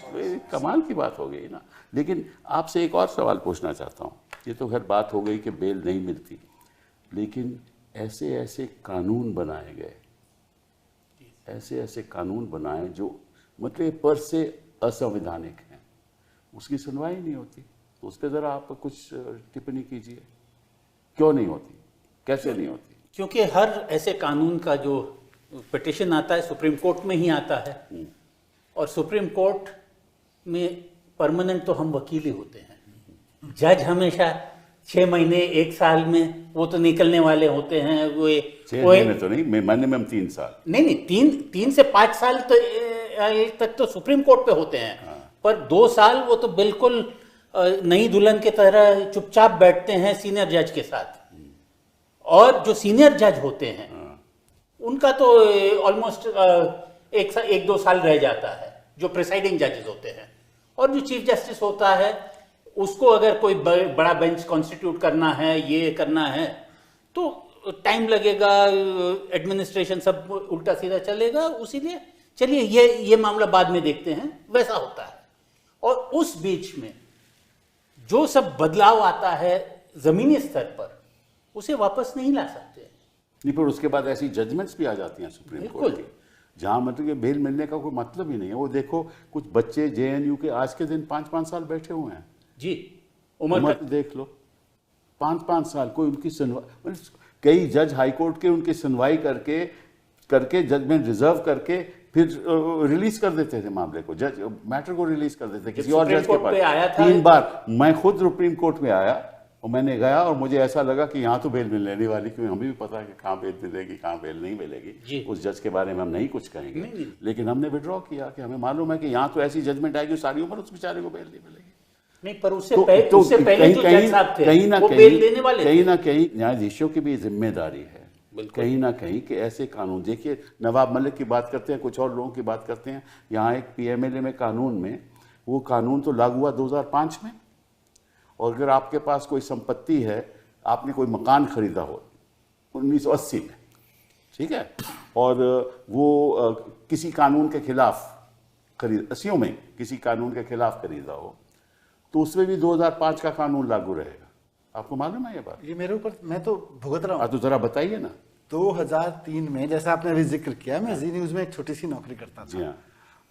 कमाल की बात हो गई ना। लेकिन आपसे एक और सवाल पूछना चाहता हूँ। ये तो खैर बात हो गई कि बेल नहीं मिलती, लेकिन ऐसे ऐसे कानून बनाए गए, ऐसे कानून बनाए जो मतलब पर से असंवैधानिक हैं, उसकी सुनवाई नहीं होती। तो उस पर ज़रा आप कुछ टिप्पणी कीजिए, क्यों नहीं होती, कैसे नहीं होती? क्योंकि हर ऐसे कानून का जो पिटिशन आता है सुप्रीम कोर्ट में ही आता है, और सुप्रीम कोर्ट में परमानेंट तो हम वकील ही होते हैं। जज हमेशा 6 महीने 1 साल में वो तो निकलने वाले होते हैं। वो 6 महीने तो नहीं, मिनिमम 3 साल। नहीं, 3 से 5 साल तो तक तो सुप्रीम कोर्ट पे होते हैं। हाँ। पर 2 साल वो तो बिल्कुल नई दुल्हन की तरह चुपचाप बैठते हैं सीनियर जज के साथ। और जो सीनियर जज होते हैं उनका तो ऑलमोस्ट 1-2 साल रह जाता है, जो प्रिसाइडिंग जजेस होते हैं। और जो चीफ जस्टिस होता है उसको अगर कोई बड़ा बेंच कॉन्स्टिट्यूट करना है, ये करना है, तो टाइम लगेगा, एडमिनिस्ट्रेशन सब उल्टा सीधा चलेगा। उसीलिए चलिए ये मामला बाद में देखते हैं, वैसा होता है। और उस बीच में जो सब बदलाव आता है जमीनी स्तर पर, उसे वापस नहीं ला सकते। नहीं, पर उसके बाद ऐसी जजमेंट्स भी आ जाती हैं सुप्रीम कोर्ट की, जहाँ मतलब कि बेल मिलने का कोई मतलब ही नहीं है। वो देखो, कुछ बच्चे जेएनयू के आज के दिन 5-5 साल बैठे हुए हैं जी। उम्र देख लो, 5-5 साल कोई उनकी सुनवाई। कई जज हाईकोर्ट के उनकी सुनवाई करके जजमेंट रिजर्व करके फिर रिलीज कर देते थे मामले को, जज मैटर को रिलीज कर देते किसी और जज के पास। 3 बार मैं खुद सुप्रीम कोर्ट में आया, और मैंने गया और मुझे ऐसा लगा कि यहाँ तो बेल मिलने वाली, क्योंकि हमें भी पता है कि कहाँ बेल मिलेगी कहाँ बेल नहीं मिलेगी। उस जज के बारे में हम नहीं कुछ कहेंगे, लेकिन हमने विड्रॉ किया कि हमें मालूम है कि यहाँ तो ऐसी जजमेंट आएगी सारी उम्र उस बेचारे को बेल नहीं मिलेगी। नहीं, पर उससे पहले जो जज साहब थे वो बेल देने वाले थे। कहीं ना कहीं न्यायाधीशों की भी जिम्मेदारी है कहीं ना कहीं कि ऐसे कानून, देखिए नवाब मलिक की बात करते हैं, कुछ और लोगों की बात करते हैं, यहाँ एक पीएमएलए में कानून में, वो कानून तो लागू हुआ 2005 में, और अगर आपके पास कोई संपत्ति है, आपने कोई मकान खरीदा हो 1980 में, ठीक है, और वो किसी कानून के खिलाफ खरीद 80 में किसी कानून के खिलाफ खरीदा हो, तो उसमें भी 2005 का कानून लागू रहेगा। आपको मालूम है ये बात? ये मेरे ऊपर, मैं तो भुगत रहा हूँ। तो जरा बताइए ना। 2003 में, जैसा आपने अभी जिक्र किया, मैं जी न्यूज़ में एक छोटी सी नौकरी करता था। जी हाँ।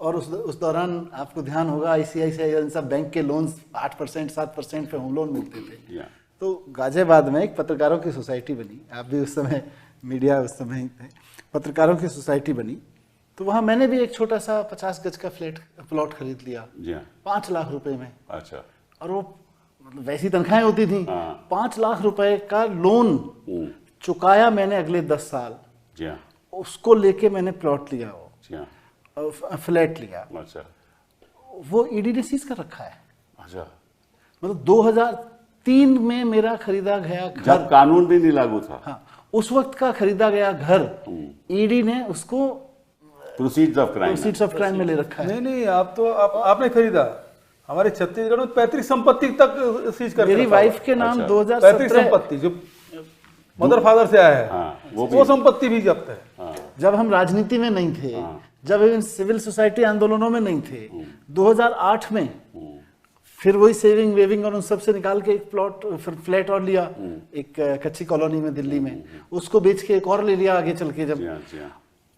और उस दौरान आपको ध्यान होगा आईसीआईसीआई सब बैंक के लोन्स 8% 7% पे होम लोन मिलते थे। तो गाजियाबाद में एक पत्रकारों की सोसाइटी बनी, आप भी उस समय मीडिया उस समय ही थे, पत्रकारों की सोसाइटी बनी, तो वहाँ मैंने भी एक छोटा सा 50 गज का प्लॉट खरीद लिया 5 लाख रुपए में। अच्छा। और वो मतलब वैसी तनख्वाहें होती थी। 5 लाख रुपए का लोन चुकाया मैंने अगले 10 साल। उसको लेके मैंने प्लॉट लिया, वो फ्लैट लिया। अच्छा। वो ईडी ने सीज कर रखा है। अच्छा। मतलब 2003 में मेरा खरीदा गया घर, जब कानून भी नहीं लागू था। हाँ, उस वक्त का खरीदा गया घर ईडी ने उसको प्रोसीड्स ऑफ क्राइम में ले रखा है। नहीं, आपने खरीदा, हमारे छत्तीसगढ़ में पैतृक संपत्ति तक सीज कर, मेरी वाइफ के नाम 2017 पैतृक संपत्ति जो मदर फादर से आया है। हाँ, वो संपत्ति भी जब्त है। हाँ। जब हम राजनीति में नहीं थे, जब इन सिविल सोसाइटी आंदोलनों में नहीं थे, 2008 में फिर वही सेविंग वेविंग और उन सब से निकाल के एक फ्लैट और लिया एक कच्ची कॉलोनी में दिल्ली में, उसको बेच के एक और ले लिया आगे चल के, जब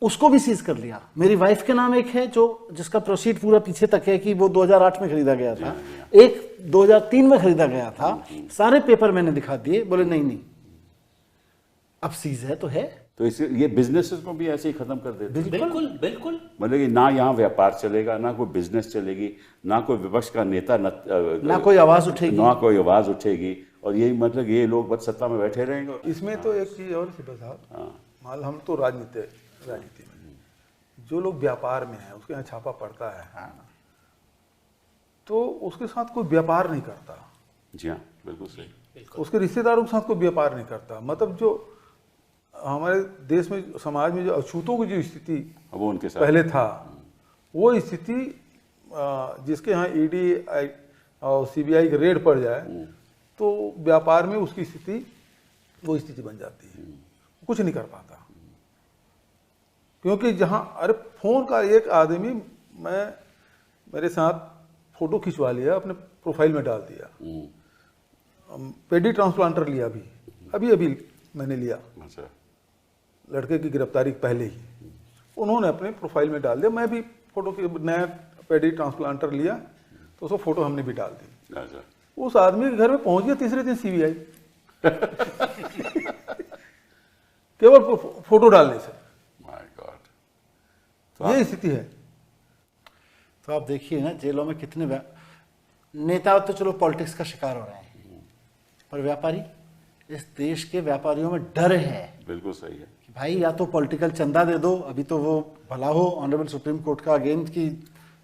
उसको भी सीज कर लिया। मेरी वाइफ के नाम एक है जो जिसका प्रोसीड पूरा पीछे तक है कि वो 2008 में खरीदा गया था, एक 2003 में खरीदा गया था, सारे पेपर मैंने दिखा दिए, बोले नहीं अब सीज है तो है। तो इसे ये बिजनेसेस को भी ऐसे ही खत्म कर देते। बिल्कुल। मतलब कि ना यहाँ व्यापार चलेगा, ना कोई बिजनेस चलेगी, ना कोई विपक्ष का नेता, ना कोई आवाज उठेगी, और यही मतलब ये लोग बस सत्ता में बैठे रहेंगे। इसमें तो एक चीज और सी साहब, मान हम तो राजनीति में, जो लोग व्यापार में है उसके यहाँ छापा पड़ता है, तो उसके साथ कोई व्यापार नहीं करता। जी हाँ, बिल्कुल सही। उसके रिश्तेदारों के साथ कोई व्यापार नहीं करता। मतलब जो हमारे देश में, समाज में जो अछूतों की जो स्थिति वो उनके साथ पहले था, वो स्थिति जिसके यहाँ ईडी और सीबीआई का रेड पड़ जाए तो व्यापार में उसकी स्थिति वो स्थिति बन जाती है, कुछ नहीं कर पाता। क्योंकि जहाँ, अरे फोन का एक आदमी, मेरे साथ फोटो खिंचवा लिया, अपने प्रोफाइल में डाल दिया, पेडी ट्रांसप्लांटर लिया, अभी मैंने लिया। अच्छा। लड़के की गिरफ्तारी पहले ही उन्होंने अपने प्रोफाइल में डाल दिया, मैं भी फोटो की नया पेडी ट्रांसप्लांटर लिया तो उसको फोटो हमने भी डाल दी। अच्छा। उस आदमी के घर में पहुंच गया तीसरे दिन सीबीआई केवल फोटो डालने से। My God. ये स्थिति है। तो आप देखिए ना, जेलों में कितने नेता तो चलो पॉलिटिक्स का शिकार हो रहे हैं, पर व्यापारी, इस देश के व्यापारियों में डर है। बिल्कुल सही है कि भाई या तो पॉलिटिकल चंदा दे दो, अभी तो वो भला हो ऑनरेबल सुप्रीम कोर्ट का अगेन की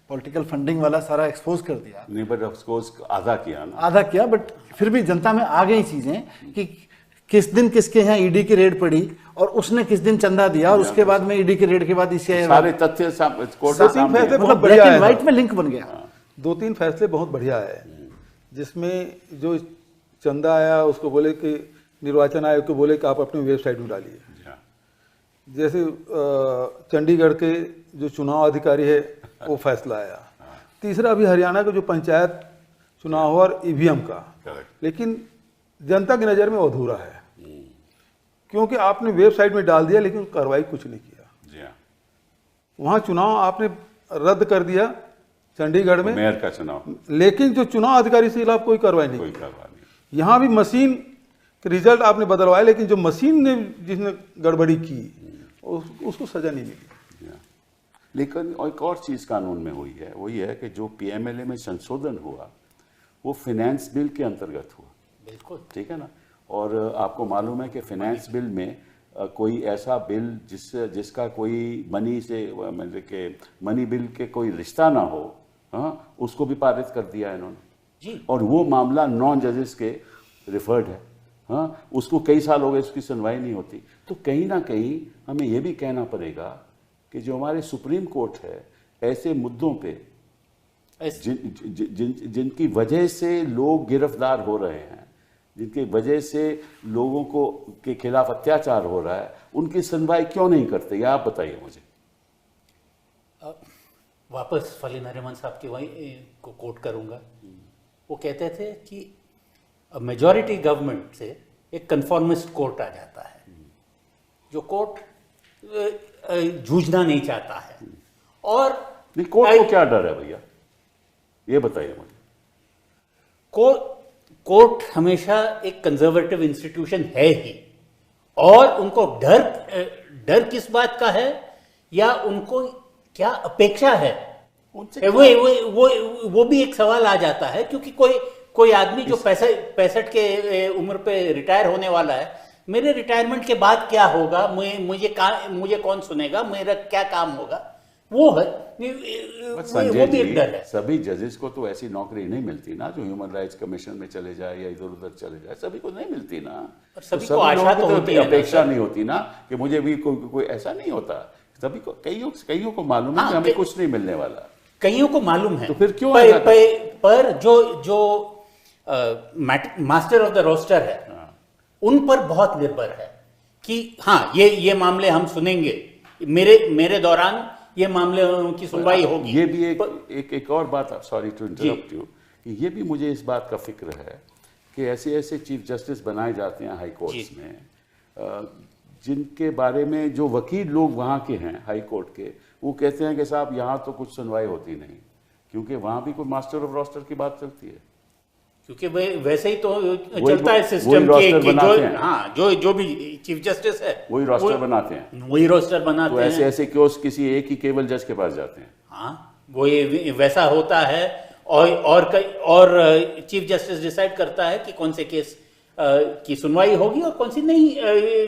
पॉलिटिकल फंडिंग वाला सारा एक्सपोज कर दिया। नहीं, बट एक्सपोज आधा किया ना, आधा किया, बट फिर भी जनता में आ गई चीजें कि किस दिन किसके यहाँ ईडी की रेड पड़ी और उसने किस दिन चंदा दिया, और उसके बाद में ईडी की रेड के बाद ईसीआई सारे तथ्य कोर्ट के सामने, बहुत बढ़िया है, व्हाइट में लिंक बन गया। 2-3 फैसले बहुत बढ़िया है, जिसमें जो चंदा आया उसको बोले कि निर्वाचन आयोग को बोले कि आप अपनी वेबसाइट में डालिए। जैसे चंडीगढ़ के जो चुनाव अधिकारी है वो फैसला आया। तीसरा अभी हरियाणा का जो पंचायत चुनाव और ईवीएम का, लेकिन जनता की नज़र में अधूरा है, क्योंकि आपने वेबसाइट में डाल दिया लेकिन कार्रवाई कुछ नहीं किया। वहाँ चुनाव आपने रद्द कर दिया चंडीगढ़ में, मेयर का चुनाव, लेकिन जो चुनाव अधिकारी से खिलाफ कोई कार्रवाई नहीं की। यहाँ भी मशीन के रिजल्ट आपने बदलवाए, लेकिन जो मशीन ने जिसने गड़बड़ी की उसको सजा नहीं मिली। लेकिन एक और चीज़ कानून में हुई है, वही है कि जो पीएमएलए में संशोधन हुआ वो फाइनेंस बिल के अंतर्गत हुआ, बिल्कुल। ठीक है ना। और आपको मालूम है कि फाइनेंस बिल में कोई ऐसा बिल जिसका कोई मनी से मतलब के मनी बिल के कोई रिश्ता ना हो, हाँ, उसको भी पारित कर दिया है इन्होंने जी। और वो मामला 9 जजेस के रिफर्ड है, हाँ, उसको कई साल हो गए, उसकी सुनवाई नहीं होती। तो कहीं ना कहीं हमें ये भी कहना पड़ेगा कि जो हमारे सुप्रीम कोर्ट है, ऐसे मुद्दों पे जिनकी वजह से लोग गिरफ्तार हो रहे हैं, जिनकी वजह से लोगों को के खिलाफ अत्याचार हो रहा है, उनकी सुनवाई क्यों नहीं करते, ये आप बताइए मुझे। वापस फली नरिमन साहब की वही को कोट करूंगा। वो कहते थे कि मेजॉरिटी गवर्नमेंट से एक कन्फॉर्मिस्ट कोर्ट आ जाता है, जो कोर्ट जूझना नहीं चाहता है। और नहीं, कोर्ट को क्या डर है भैया, ये बताइए मुझे। कोर्ट हमेशा एक कंजर्वेटिव इंस्टीट्यूशन है ही, और उनको डर किस बात का है या उनको क्या अपेक्षा है, वो भी एक सवाल आ जाता है। क्योंकि कोई आदमी जो 65 के उम्र पे रिटायर होने वाला है, मेरे रिटायरमेंट के बाद क्या होगा, मुझे कौन सुनेगा, मेरा क्या काम होगा, वो है, वो भी एक डर है। सभी जजेस को तो ऐसी नौकरी नहीं मिलती ना जो ह्यूमन राइट्स कमीशन में चले जाए या इधर उधर चले जाए, सभी को नहीं मिलती ना। सभी को आशा तो होती है, अपेक्षा नहीं होती ना कि मुझे भी कोई ऐसा नहीं होता। सभी को कईयों को मालूम है कि हमें कुछ नहीं मिलने वाला, कईयों को मालूम है। तो फिर क्यों पर जो मास्टर ऑफ द रोस्टर है, उन पर बहुत निर्भर है कि हाँ, ये मामले हम सुनेंगे, मेरे दौरान ये मामले की सुनवाई होगी। ये भी एक और बात, सॉरी टू इंटरप्ट यू, कि ये भी मुझे इस बात का फिक्र है कि ऐसे चीफ जस्टिस बनाए जाते हैं हाई कोर्ट्स में, जिनके बारे में जो वकील लोग वहाँ के हैं हाई कोर्ट के, वो कहते हैं कि साहब यहाँ तो कुछ सुनवाई होती नहीं, क्योंकि वहाँ भी कोई मास्टर ऑफ रोस्टर की बात चलती है। क्योंकि वैसे ही तो चलता है सिस्टम कि जो भी चीफ जस्टिस है वही रोस्टर बनाते हैं, वही रोस्टर बनाते हैं। तो ऐसे केस किसी एक ही केवल जज के पास जाते हैं। हाँ, वो ये वैसा होता है। और चीफ जस्टिस डिसाइड करता है कि कौन से केस की सुनवाई होगी और कौन सी नहीं,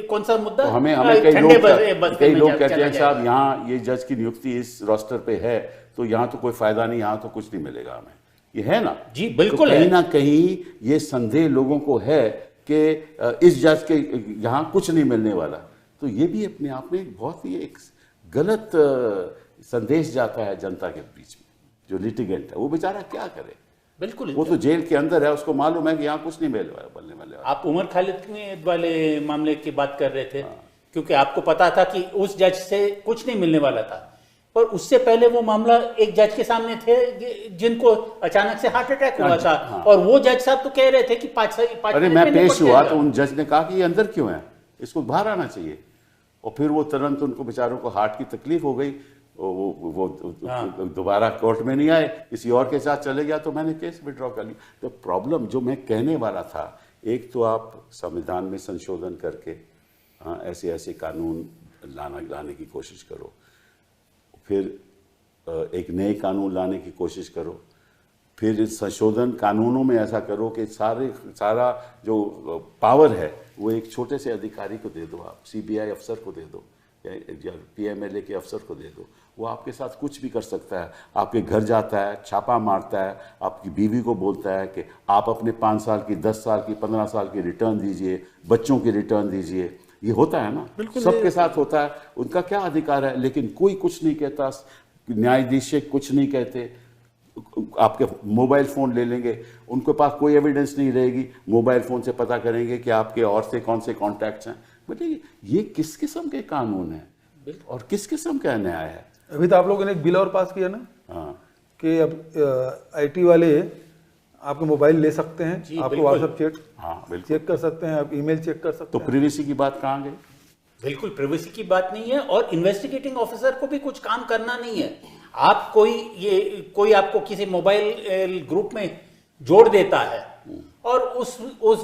कौन सा मुद्दा तो हमें कई लोग कहते हैं साहब यहाँ ये जज की नियुक्ति इस रोस्टर पे है, तो यहाँ तो कोई फायदा नहीं, यहाँ तो कुछ नहीं मिलेगा हमें, ये है ना। जी बिल्कुल, तो कहीं ना कहीं ये संदेह लोगों को है कि इस जज के यहाँ कुछ नहीं मिलने वाला। तो ये भी अपने आप में बहुत ही एक गलत संदेश जाता है जनता के बीच में। जो लिटिगेंट है वो बेचारा क्या करे, बिल्कुल, वो तो जेल के अंदर है, उसको मालूम है कि यहाँ कुछ नहीं बनने वाला। आप उमर खालिद वाले मामले की बात कर रहे थे, क्योंकि आपको पता था कि उस जज से कुछ नहीं मिलने वाला था, पर उससे पहले वो मामला एक जज के सामने थे जिनको अचानक से हार्ट अटैक हुआ था। और वो जज साहब तो कह रहे थे कि 5 अरे मैं पेश हुआ तो उन जज ने कहा कि ये अंदर क्यों है, इसको बाहर आना चाहिए। और फिर वो तुरंत उनको बेचारों को हार्ट की तकलीफ हो गई, वो दोबारा कोर्ट में नहीं आए, किसी और के साथ चले गया, तो मैंने केस विड्रॉ कर लिया। तो प्रॉब्लम जो मैं कहने वाला था, एक तो आप संविधान में संशोधन करके ऐसे कानून लाने की कोशिश करो, फिर एक नए कानून लाने की कोशिश करो, फिर इस संशोधन कानूनों में ऐसा करो कि सारा जो पावर है वो एक छोटे से अधिकारी को दे दो, आप सीबीआई अफसर को दे दो या पीएमएलए के अफसर को दे दो, वो आपके साथ कुछ भी कर सकता है। आपके घर जाता है, छापा मारता है, आपकी बीवी को बोलता है कि आप अपने 5 साल की, 10 साल की, 15 साल की रिटर्न दीजिए, बच्चों की रिटर्न दीजिए। ये होता है ना, सबके साथ होता है, उनका क्या अधिकार है। लेकिन कोई कुछ नहीं कहता, न्यायाधीश कुछ नहीं कहते। आपके मोबाइल फ़ोन ले लेंगे, उनके पास कोई एविडेंस नहीं रहेगी, मोबाइल फ़ोन से पता करेंगे कि आपके और से कौन से कॉन्टैक्ट्स हैं। बताइए ये किस किस्म के कानून है और किस किस्म का न्याय है। अभी तो आप लोगों ने एक बिल और पास किया ना, हाँ, कि अब आईटी वाले आपके मोबाइल ले सकते हैं, आपको व्हाट्सएप चेक कर सकते हैं, आप ईमेल चेक कर सकते हैं। तो प्रिवेसी की बात कहाँ गई? बिल्कुल प्रिवेसी की बात नहीं है, और इन्वेस्टिगेटिंग ऑफिसर को भी कुछ काम करना नहीं है। आप कोई आपको किसी मोबाइल ग्रुप में जोड़ देता है और उस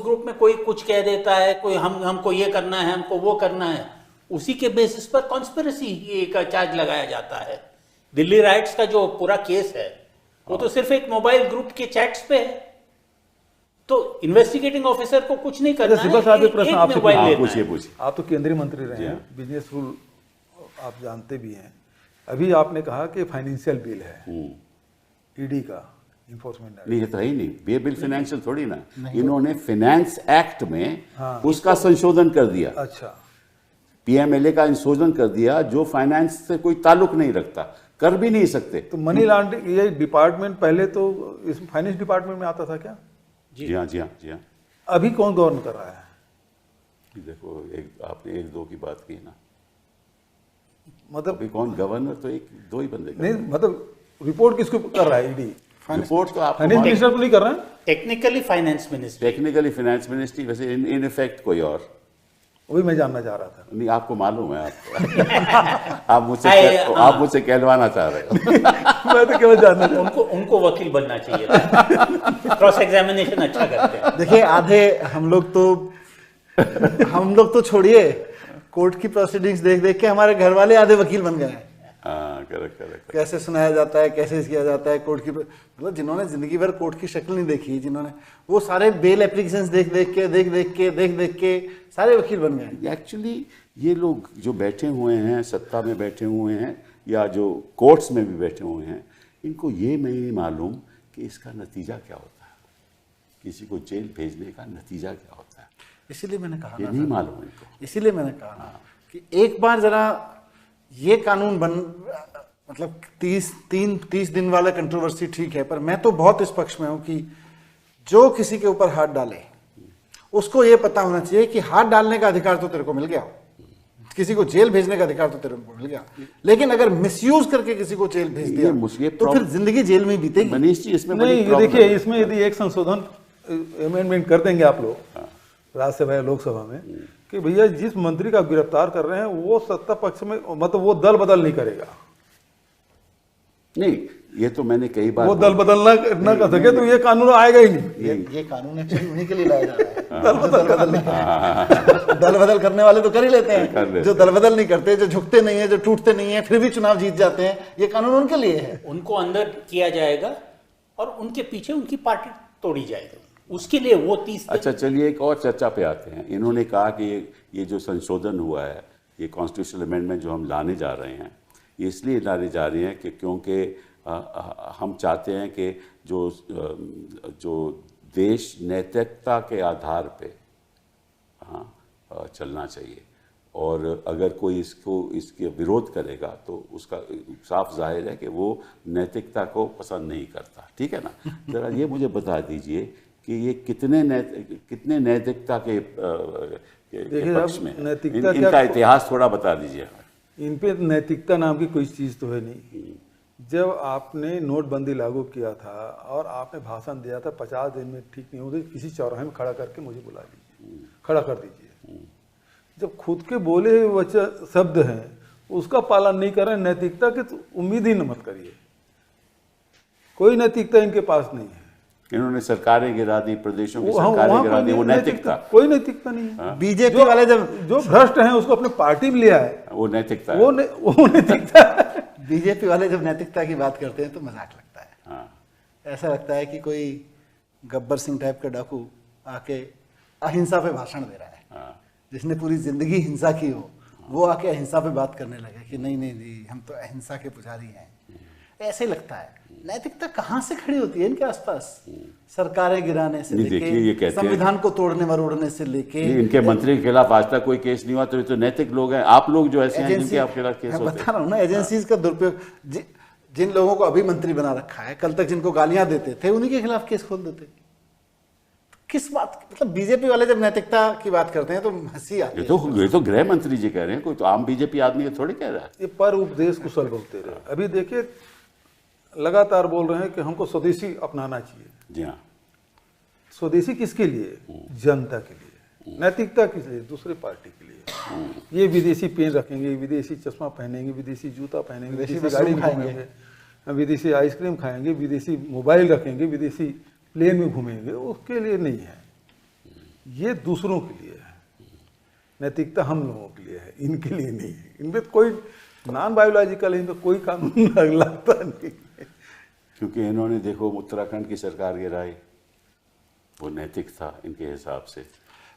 ग्रुप में कोई कुछ कह देता है, कोई हमको ये करना है, हमको वो करना है, उसी के बेसिस पर कॉन्स्पिरेसी का चार्ज लगाया जाता है। दिल्ली राइट्स का जो पूरा केस है वो तो सिर्फ एक मोबाइल ग्रुप के चैट्स पे है। तो इन्वेस्टिगेटिंग ऑफिसर को कुछ नहीं करना अच्छा, सिब्बल साहब, एक प्रश्न आपसे मोबाइल हाँ, लेना पूछिए है। पूछिए। आप तो केंद्रीय मंत्री रहे जी हैं, हाँ। बिजनेस रूल आप जानते भी हैं। अभी आपने कहा कि फाइनेंशियल बिल है ईडी का, इन्फोर्समेंट नहीं, ये तो है ही नहीं, ये बिल फाइनेंशियल थोड़ी ना, इन्होंने फाइनेंस एक्ट में हाँ। उसका संशोधन कर दिया, अच्छा, पीएमएलए का संशोधन कर दिया, जो फाइनेंस से कोई ताल्लुक नहीं रखता, कर भी नहीं सकते। तो मनी लॉन्ड्रिंग ये डिपार्टमेंट पहले तो इस फाइनेंस डिपार्टमेंट में आता था क्या? जी हाँ, जी हाँ, जी हाँ। अभी कौन गवर्न कर रहा है? देखो, आपने 1-2 की बात की ना, मतलब अभी कौन गवर्नर, तो 1-2 ही बंदे नहीं, मतलब रिपोर्ट किसको कर रहा है ईडी? रिपोर्ट तो आप फाइनेंस मिनिस्टर को नहीं कर रहा है? Technically finance minister, technically finance ministry, वैसे इन इफेक्ट कोई और वही मैं जानना चाह रहा था। नहीं, आपको मालूम है, आपको आप मुझसे कहलवाना चाह रहे हो। मैं तो केवल जानना चाह उनको वकील बनना चाहिए था। क्रॉस एग्जामिनेशन अच्छा करते हैं। देखिए, आधे हम लोग तो छोड़िए, कोर्ट की प्रोसीडिंग्स देख देख के हमारे घर वाले आधे वकील बन गए हैं। हाँ, करेक्ट। कैसे सुनाया जाता है, कैसे किया जाता है कोर्ट की, मतलब जिन्होंने जिंदगी भर कोर्ट की शक्ल नहीं देखी, जिन्होंने वो सारे बेल एप्लीकेशंस देख देख के सारे वकील बन गए। एक्चुअली ये लोग जो बैठे हुए हैं, सत्ता में बैठे हुए हैं या जो कोर्ट्स में भी बैठे हुए हैं, इनको ये नहीं मालूम कि इसका नतीजा क्या होता है, किसी को जेल भेजने का नतीजा क्या होता है, इसीलिए मैंने कहा ये ना, नहीं मालूम इनको। इसीलिए मैंने कहा ना कि एक बार जरा ये कानून मतलब 30 दिन वाला कंट्रोवर्सी ठीक है, पर मैं तो बहुत इस पक्ष में हूं कि जो किसी के ऊपर हाथ डाले उसको ये पता होना चाहिए कि हाथ डालने का अधिकार तो तेरे को मिल गया, किसी को जेल भेजने का अधिकार तो तेरे को मिल गया, लेकिन अगर मिसयूज करके किसी को जेल भेज दिया तो फिर जिंदगी जेल में बीतेगी। मनीष जी, इसमें नहीं, ये देखिए, इसमें यदि एक संशोधन अमेंडमेंट कर देंगे आप लोग राज्यसभा या लोकसभा में कि भैया जिस मंत्री का गिरफ्तार कर रहे हैं वो सत्ता पक्ष में, मतलब वो दल बदल नहीं करेगा, नहीं, ये तो मैंने कई बार वो दल बदल ना कर सके तो ये कानून आएगा ही नहीं। ये कानून एक्चुअली उन्हीं के लिए लाया जा रहा है, दल बदल करने वाले तो कर ही लेते हैं, जो दल बदल नहीं करते, जो झुकते नहीं है, जो टूटते नहीं है, फिर भी चुनाव जीत जाते हैं, ये कानून उनके लिए है। उनको अंदर किया जाएगा और उनके पीछे उनकी पार्टी तोड़ी जाएगी, उसके लिए वो 30 अच्छा, चलिए एक और चर्चा पे आते हैं। इन्होंने कहा कि ये जो संशोधन हुआ है, ये कॉन्स्टिट्यूशनल अमेंडमेंट जो हम लाने जा रहे हैं, ये इसलिए लाने जा रहे हैं कि क्योंकि हम चाहते हैं कि जो देश नैतिकता के आधार पे चलना चाहिए, और अगर कोई इसके विरोध करेगा तो उसका साफ जाहिर है कि वो नैतिकता को पसंद नहीं करता, ठीक है ना। जरा ये मुझे बता दीजिए कि ये कितने नैतिकता के पक्ष में, इनका इतिहास थोड़ा बता दीजिए। इन पे नैतिकता नाम की कोई चीज़ तो है नहीं। जब आपने नोटबंदी लागू किया था और आपने भाषण दिया था 50 दिन में ठीक नहीं होगी, किसी चौराहे में खड़ा करके मुझे बुला लीजिए, खड़ा कर दीजिए। जब खुद के बोले हुए शब्द हैं उसका पालन नहीं कर रहे, नैतिकता की तो उम्मीद ही न मत करिए, कोई नैतिकता इनके पास नहीं है। इन्होंने सरकारें गिरा दी, प्रदेशों की सरकारें गिरा दी, वो नैतिकता, कोई नैतिकता नहीं है। बीजेपी वाले जो भ्रष्ट हैं उसको अपने पार्टी में लिया है, वो नैतिकता, वो नैतिकता है। बीजेपी वाले जब नैतिकता की बात करते हैं तो मजाक लगता है। हाँ। ऐसा लगता है कि कोई गब्बर सिंह टाइप का डाकू आके अहिंसा पे भाषण दे रहा है। हाँ। जिसने पूरी जिंदगी हिंसा की हो वो आके अहिंसा पे बात करने लगे कि नहीं नहीं जी, हम तो अहिंसा के पुजारी हैं। ऐसे लगता है। नैतिकता कहाँ से खड़ी होती है इनके आसपास? सरकारें गिराने से लेके संविधान को तोड़ने मरोड़ने से लेके, इनके मंत्री के खिलाफ आज तक कोई केस नहीं हुआ, तो ये तो नैतिक लोग हैं। आप लोग जो ऐसे हैं जिनके आपके खिलाफ केस होते हैं, बता रहा हूँ ना, एजेंसीज का दुरुपयोग। जिन लोगों को अभी मंत्री बना रखा है, कल तक जिनको गालियां देते थे, उन्हीं के खिलाफ केस खोल देते। किस बात, मतलब बीजेपी वाले जब नैतिकता की बात करते हैं तो हंसी आती है। ये तो गृह मंत्री जी कह रहे हैं, कोई तो आम बीजेपी आदमी थोड़ी कह रहा है। ये पर उपदेश कुशल बोलते रहे। अभी देखिए लगातार बोल रहे हैं कि हमको स्वदेशी अपनाना चाहिए। जी हाँ। स्वदेशी किसके लिए? जनता के लिए। नैतिकता किस लिए? दूसरे पार्टी के लिए। ये विदेशी पेन रखेंगे, विदेशी चश्मा पहनेंगे, विदेशी जूता पहनेंगे, विदेशी गाड़ी घूमेंगे, विदेशी आइसक्रीम खाएंगे, विदेशी मोबाइल रखेंगे, विदेशी प्लेन में घूमेंगे, उसके लिए नहीं है। ये दूसरों के लिए है। नैतिकता हम लोगों के लिए है, इनके लिए नहीं है। इनमें कोई नॉन बायोलॉजिकल, इनमें कोई कानून लगता नहीं है। क्योंकि इन्होंने देखो उत्तराखंड की सरकार गिराई, वो नैतिक था इनके हिसाब से।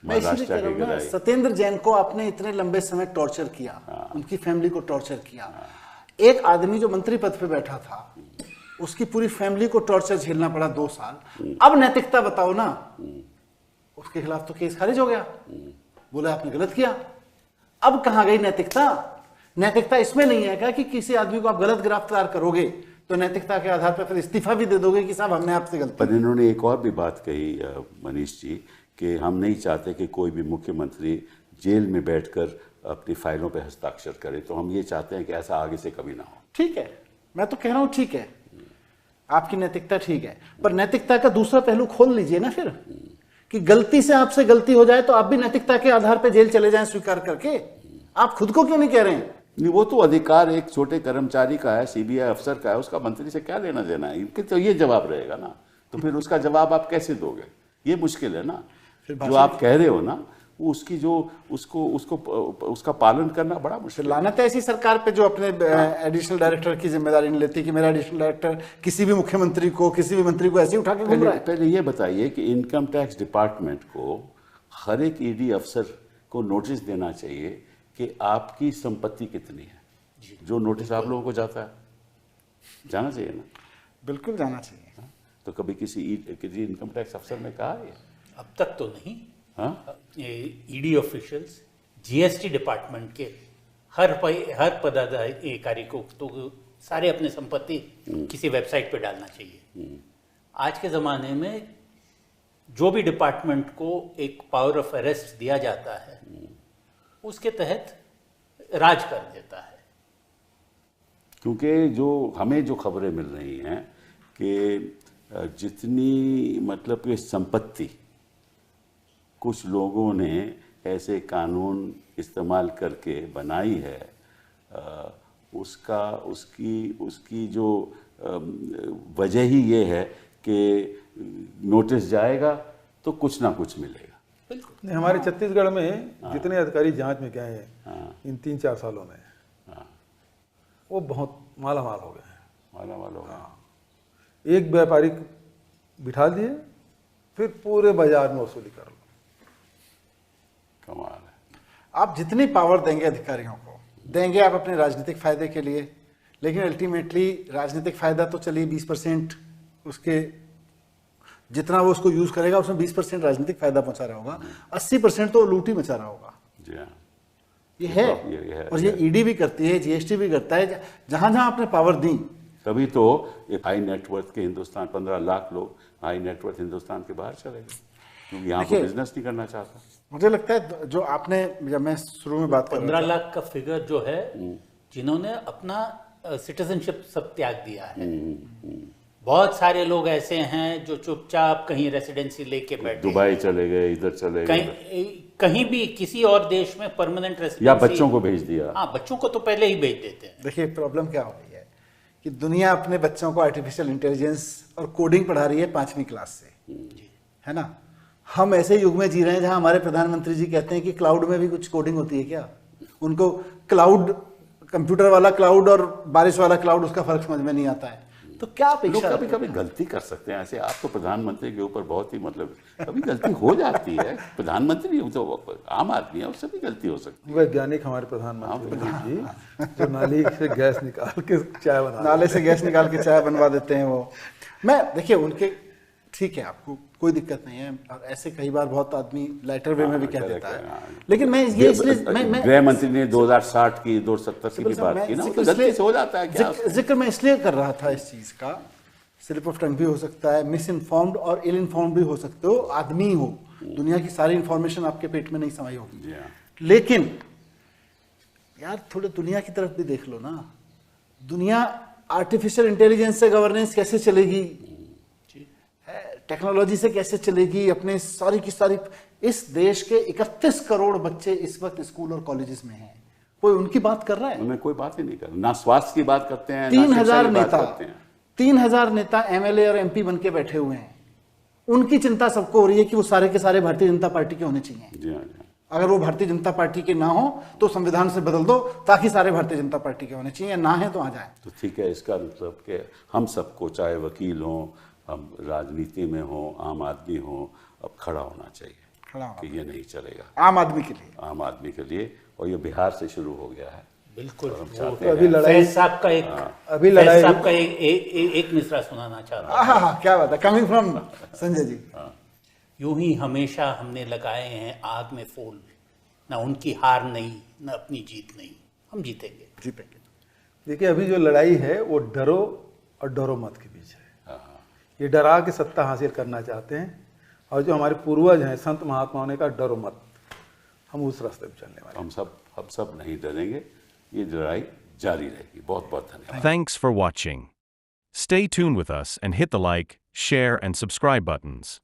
मैं इसीलिए महाराष्ट्र कह रहा के हूं ना, गिराई, सत्येंद्र जैन को आपने इतने लंबे समय टॉर्चर किया, उनकी फैमिली को टॉर्चर किया। एक आदमी जो मंत्री पद पे बैठा था, उसकी पूरी फैमिली को टॉर्चर झेलना पड़ा 2 साल। अब नैतिकता बताओ ना, उसके खिलाफ तो केस खारिज हो गया, बोला आपने गलत किया। अब कहां गई नैतिकता? नैतिकता इसमें नहीं है क्या कि किसी आदमी को आप गलत गिरफ्तार करोगे तो नैतिकता के आधार पर फिर इस्तीफा भी दे दोगे कि साहब हमने आपसे गलती। पर इन्होंने एक और भी बात कही मनीष जी, कि हम नहीं चाहते कि कोई भी मुख्यमंत्री जेल में बैठकर अपनी फाइलों पर हस्ताक्षर करे, तो हम ये चाहते हैं कि ऐसा आगे से कभी ना हो। ठीक है, मैं तो कह रहा हूं ठीक है, आपकी नैतिकता ठीक है, पर नैतिकता का दूसरा पहलू खोल लीजिए ना फिर, कि गलती से आपसे गलती हो जाए तो आप भी नैतिकता के आधार पर जेल चले जाएं स्वीकार करके। आप खुद को क्यों नहीं कह रहे हैं? नहीं, वो तो अधिकार एक छोटे कर्मचारी का है, सीबीआई अफसर का है, उसका मंत्री से क्या लेना देना है? इनके तो ये जवाब रहेगा ना, तो फिर उसका जवाब आप कैसे दोगे? ये मुश्किल है ना। जो आप कह रहे हो ना, वो उसकी जो उसका पालन करना बड़ा मुश्किल। लानत है ऐसी सरकार पे जो अपने एडिशनल डायरेक्टर की जिम्मेदारी नहीं लेती कि मेरा एडिशनल डायरेक्टर किसी भी मुख्यमंत्री को, किसी भी मंत्री को ऐसे ही उठा के घूम रहा है। पहले ये बताइए कि इनकम टैक्स डिपार्टमेंट को हर एक ईडी अफसर को नोटिस देना चाहिए कि आपकी संपत्ति कितनी है। जो नोटिस आप लोगों को जाता है, जाना चाहिए ना? बिल्कुल जाना चाहिए। तो कभी किसी इनकम टैक्स अफसर ने कहा है? अब तक तो नहीं। हाँ, ईडी ऑफिशियल्स, जीएसटी डिपार्टमेंट के हर पदाधिकारी को तो सारे अपने संपत्ति किसी वेबसाइट पे डालना चाहिए। आज के ज़माने में जो भी डिपार्टमेंट को एक पावर ऑफ अरेस्ट दिया जाता है, उसके तहत राज कर देता है। क्योंकि जो हमें जो खबरें मिल रही हैं कि जितनी मतलब कि संपत्ति कुछ लोगों ने ऐसे कानून इस्तेमाल करके बनाई है, उसकी जो वजह ही ये है कि नोटिस जाएगा तो कुछ ना कुछ मिलेगा। नहीं, हमारे छत्तीसगढ़ में जितने अधिकारी जांच में गए हैं इन 3-4 सालों में, वो बहुत मालामाल हो गए हैं। मालामाल हो गया। एक व्यापारी बिठा दिए, फिर पूरे बाजार में वसूली कर लो। कमाल है। आप जितनी पावर देंगे अधिकारियों को, देंगे आप अपने राजनीतिक फायदे के लिए, लेकिन अल्टीमेटली राजनीतिक फायदा तो चलिए 20% उसके, जितना वो उसको यूज करेगा उसमें 20% राजनीतिक फायदा पहुंचा रहा होगा, 80% तो लूट ही मचा रहा होगा। जी हाँ, ये है। और ये ईडी भी करती है, जीएसटी भी करता है, जहां जहां आपने पावर दी। तभी तो एक हाई नेटवर्थ के हिंदुस्तान 15 लाख लोग हाई नेटवर्थ हिंदुस्तान के बाहर चले गए, क्योंकि यहाँ को बिजनेस नहीं करना चाहता। मुझे लगता है जो आपने, जब मैं शुरू में बात कर 15 लाख का फिगर जो है, जिन्होंने अपना सिटीजनशिप सब त्याग दिया है। बहुत सारे लोग ऐसे हैं जो चुपचाप कहीं रेसिडेंसी लेके बैठे, दुबई चले गए, इधर चले गए, कहीं भी किसी और देश में परमानेंट रेसिडेंसी, या बच्चों को भेज दिया। हाँ, बच्चों को तो पहले ही भेज देते हैं। देखिए प्रॉब्लम क्या हो रही है कि दुनिया अपने बच्चों को आर्टिफिशियल इंटेलिजेंस और कोडिंग पढ़ा रही है 5वीं क्लास से, है ना। हम ऐसे युग में जी रहे हैं जहां हमारे प्रधानमंत्री जी कहते हैं कि क्लाउड में भी कुछ कोडिंग होती है क्या? उनको क्लाउड, कंप्यूटर वाला क्लाउड और बारिश वाला क्लाउड, उसका फर्क समझ में नहीं आता है। तो क्या लोग अपेक्षा? कभी कभी गलती कर सकते हैं ऐसे। आप तो प्रधानमंत्री के ऊपर बहुत ही मतलब, कभी गलती हो जाती है। प्रधानमंत्री तो आम आदमी है, उससे भी गलती हो सकती है। वैज्ञानिक हमारे प्रधानमंत्री जी, जो नाली से गैस निकाल के चाय बना, नाले से गैस निकाल के चाय बनवा देते हैं वो। मैं देखिए उनके, ठीक है, आपको कोई दिक्कत नहीं है, और ऐसे कई बार बहुत आदमी लाइटर वे में भी कह देता है, लेकिन मैं ये इसलिए मैं गृह मंत्री ने 2060 की 2070 की बात की ना, तो गलती से हो जाता है। क्या जिक्र मैं इसलिए कर रहा था इस चीज का, स्लिप ऑफ टंग भी हो सकता है, मिस इन्फॉर्म्ड और इल इन्फॉर्म्ड भी हो सकते हो, आदमी हो, दुनिया की सारी इंफॉर्मेशन आपके पेट में नहीं समाई होगी। लेकिन यार थोड़े दुनिया की तरफ भी देख लो ना। दुनिया आर्टिफिशियल इंटेलिजेंस से गवर्नेंस कैसे चलेगी, टेक्नोलॉजी से कैसे चलेगी, अपने सारी की सारी, इस देश के 31 करोड़ बच्चे इस वक्त स्कूल और कॉलेजेस में हैं, कोई उनकी बात कर रहा है? उन्हें कोई बात ही नहीं कर रहा, ना स्वास्थ्य की बात करते हैं, 3000 नेता, 3000 नेता एमएलए और एमपी बन के बैठे हुए हैं। उनकी चिंता सबको हो रही है कि वो सारे के सारे भारतीय जनता पार्टी के होने चाहिए। जी हाँ, जी हाँ। अगर वो भारतीय जनता पार्टी के ना हो तो संविधान से बदल दो ताकि सारे भारतीय जनता पार्टी के होने चाहिए, ना है तो आ जाए। तो ठीक है, इसका मतलब कि हम सबको, चाहे वकील हों, हम राजनीति में हों, आम आदमी हों, अब खड़ा होना चाहिए खड़ा होना कि ये नहीं चलेगा आम आदमी के लिए। आम आदमी के लिए, और ये बिहार से शुरू हो गया है। बिल्कुल। और हम वो चाहते तो अभी हैं लड़ाई फैज साहब का अभी लड़ाई साहब का एक मिसरा सुनाना चाहता हूँ। हाँ हाँ, क्या बात है, कमिंग फ्रॉम संजय जी। यूं ही हमेशा हमने लगाए हैं आग में फूल, ना उनकी हार नहीं ना अपनी जीत नहीं, हम जीतेंगे। जीतेंगे। देखिए अभी जो लड़ाई है वो डरो और डरो मत के बीच है। ये डरा के सत्ता हासिल करना चाहते हैं, और जो हमारे पूर्वज हैं संत महात्माओं ने कहा डरो मत, हम उस रास्ते पे चलने वाले हैं। हम सब नहीं डरेंगे, ये लड़ाई जारी रहेगी। बहुत बहुत धन्यवाद। Thanks for watching. Stay tuned with us and hit the like, share, and subscribe buttons.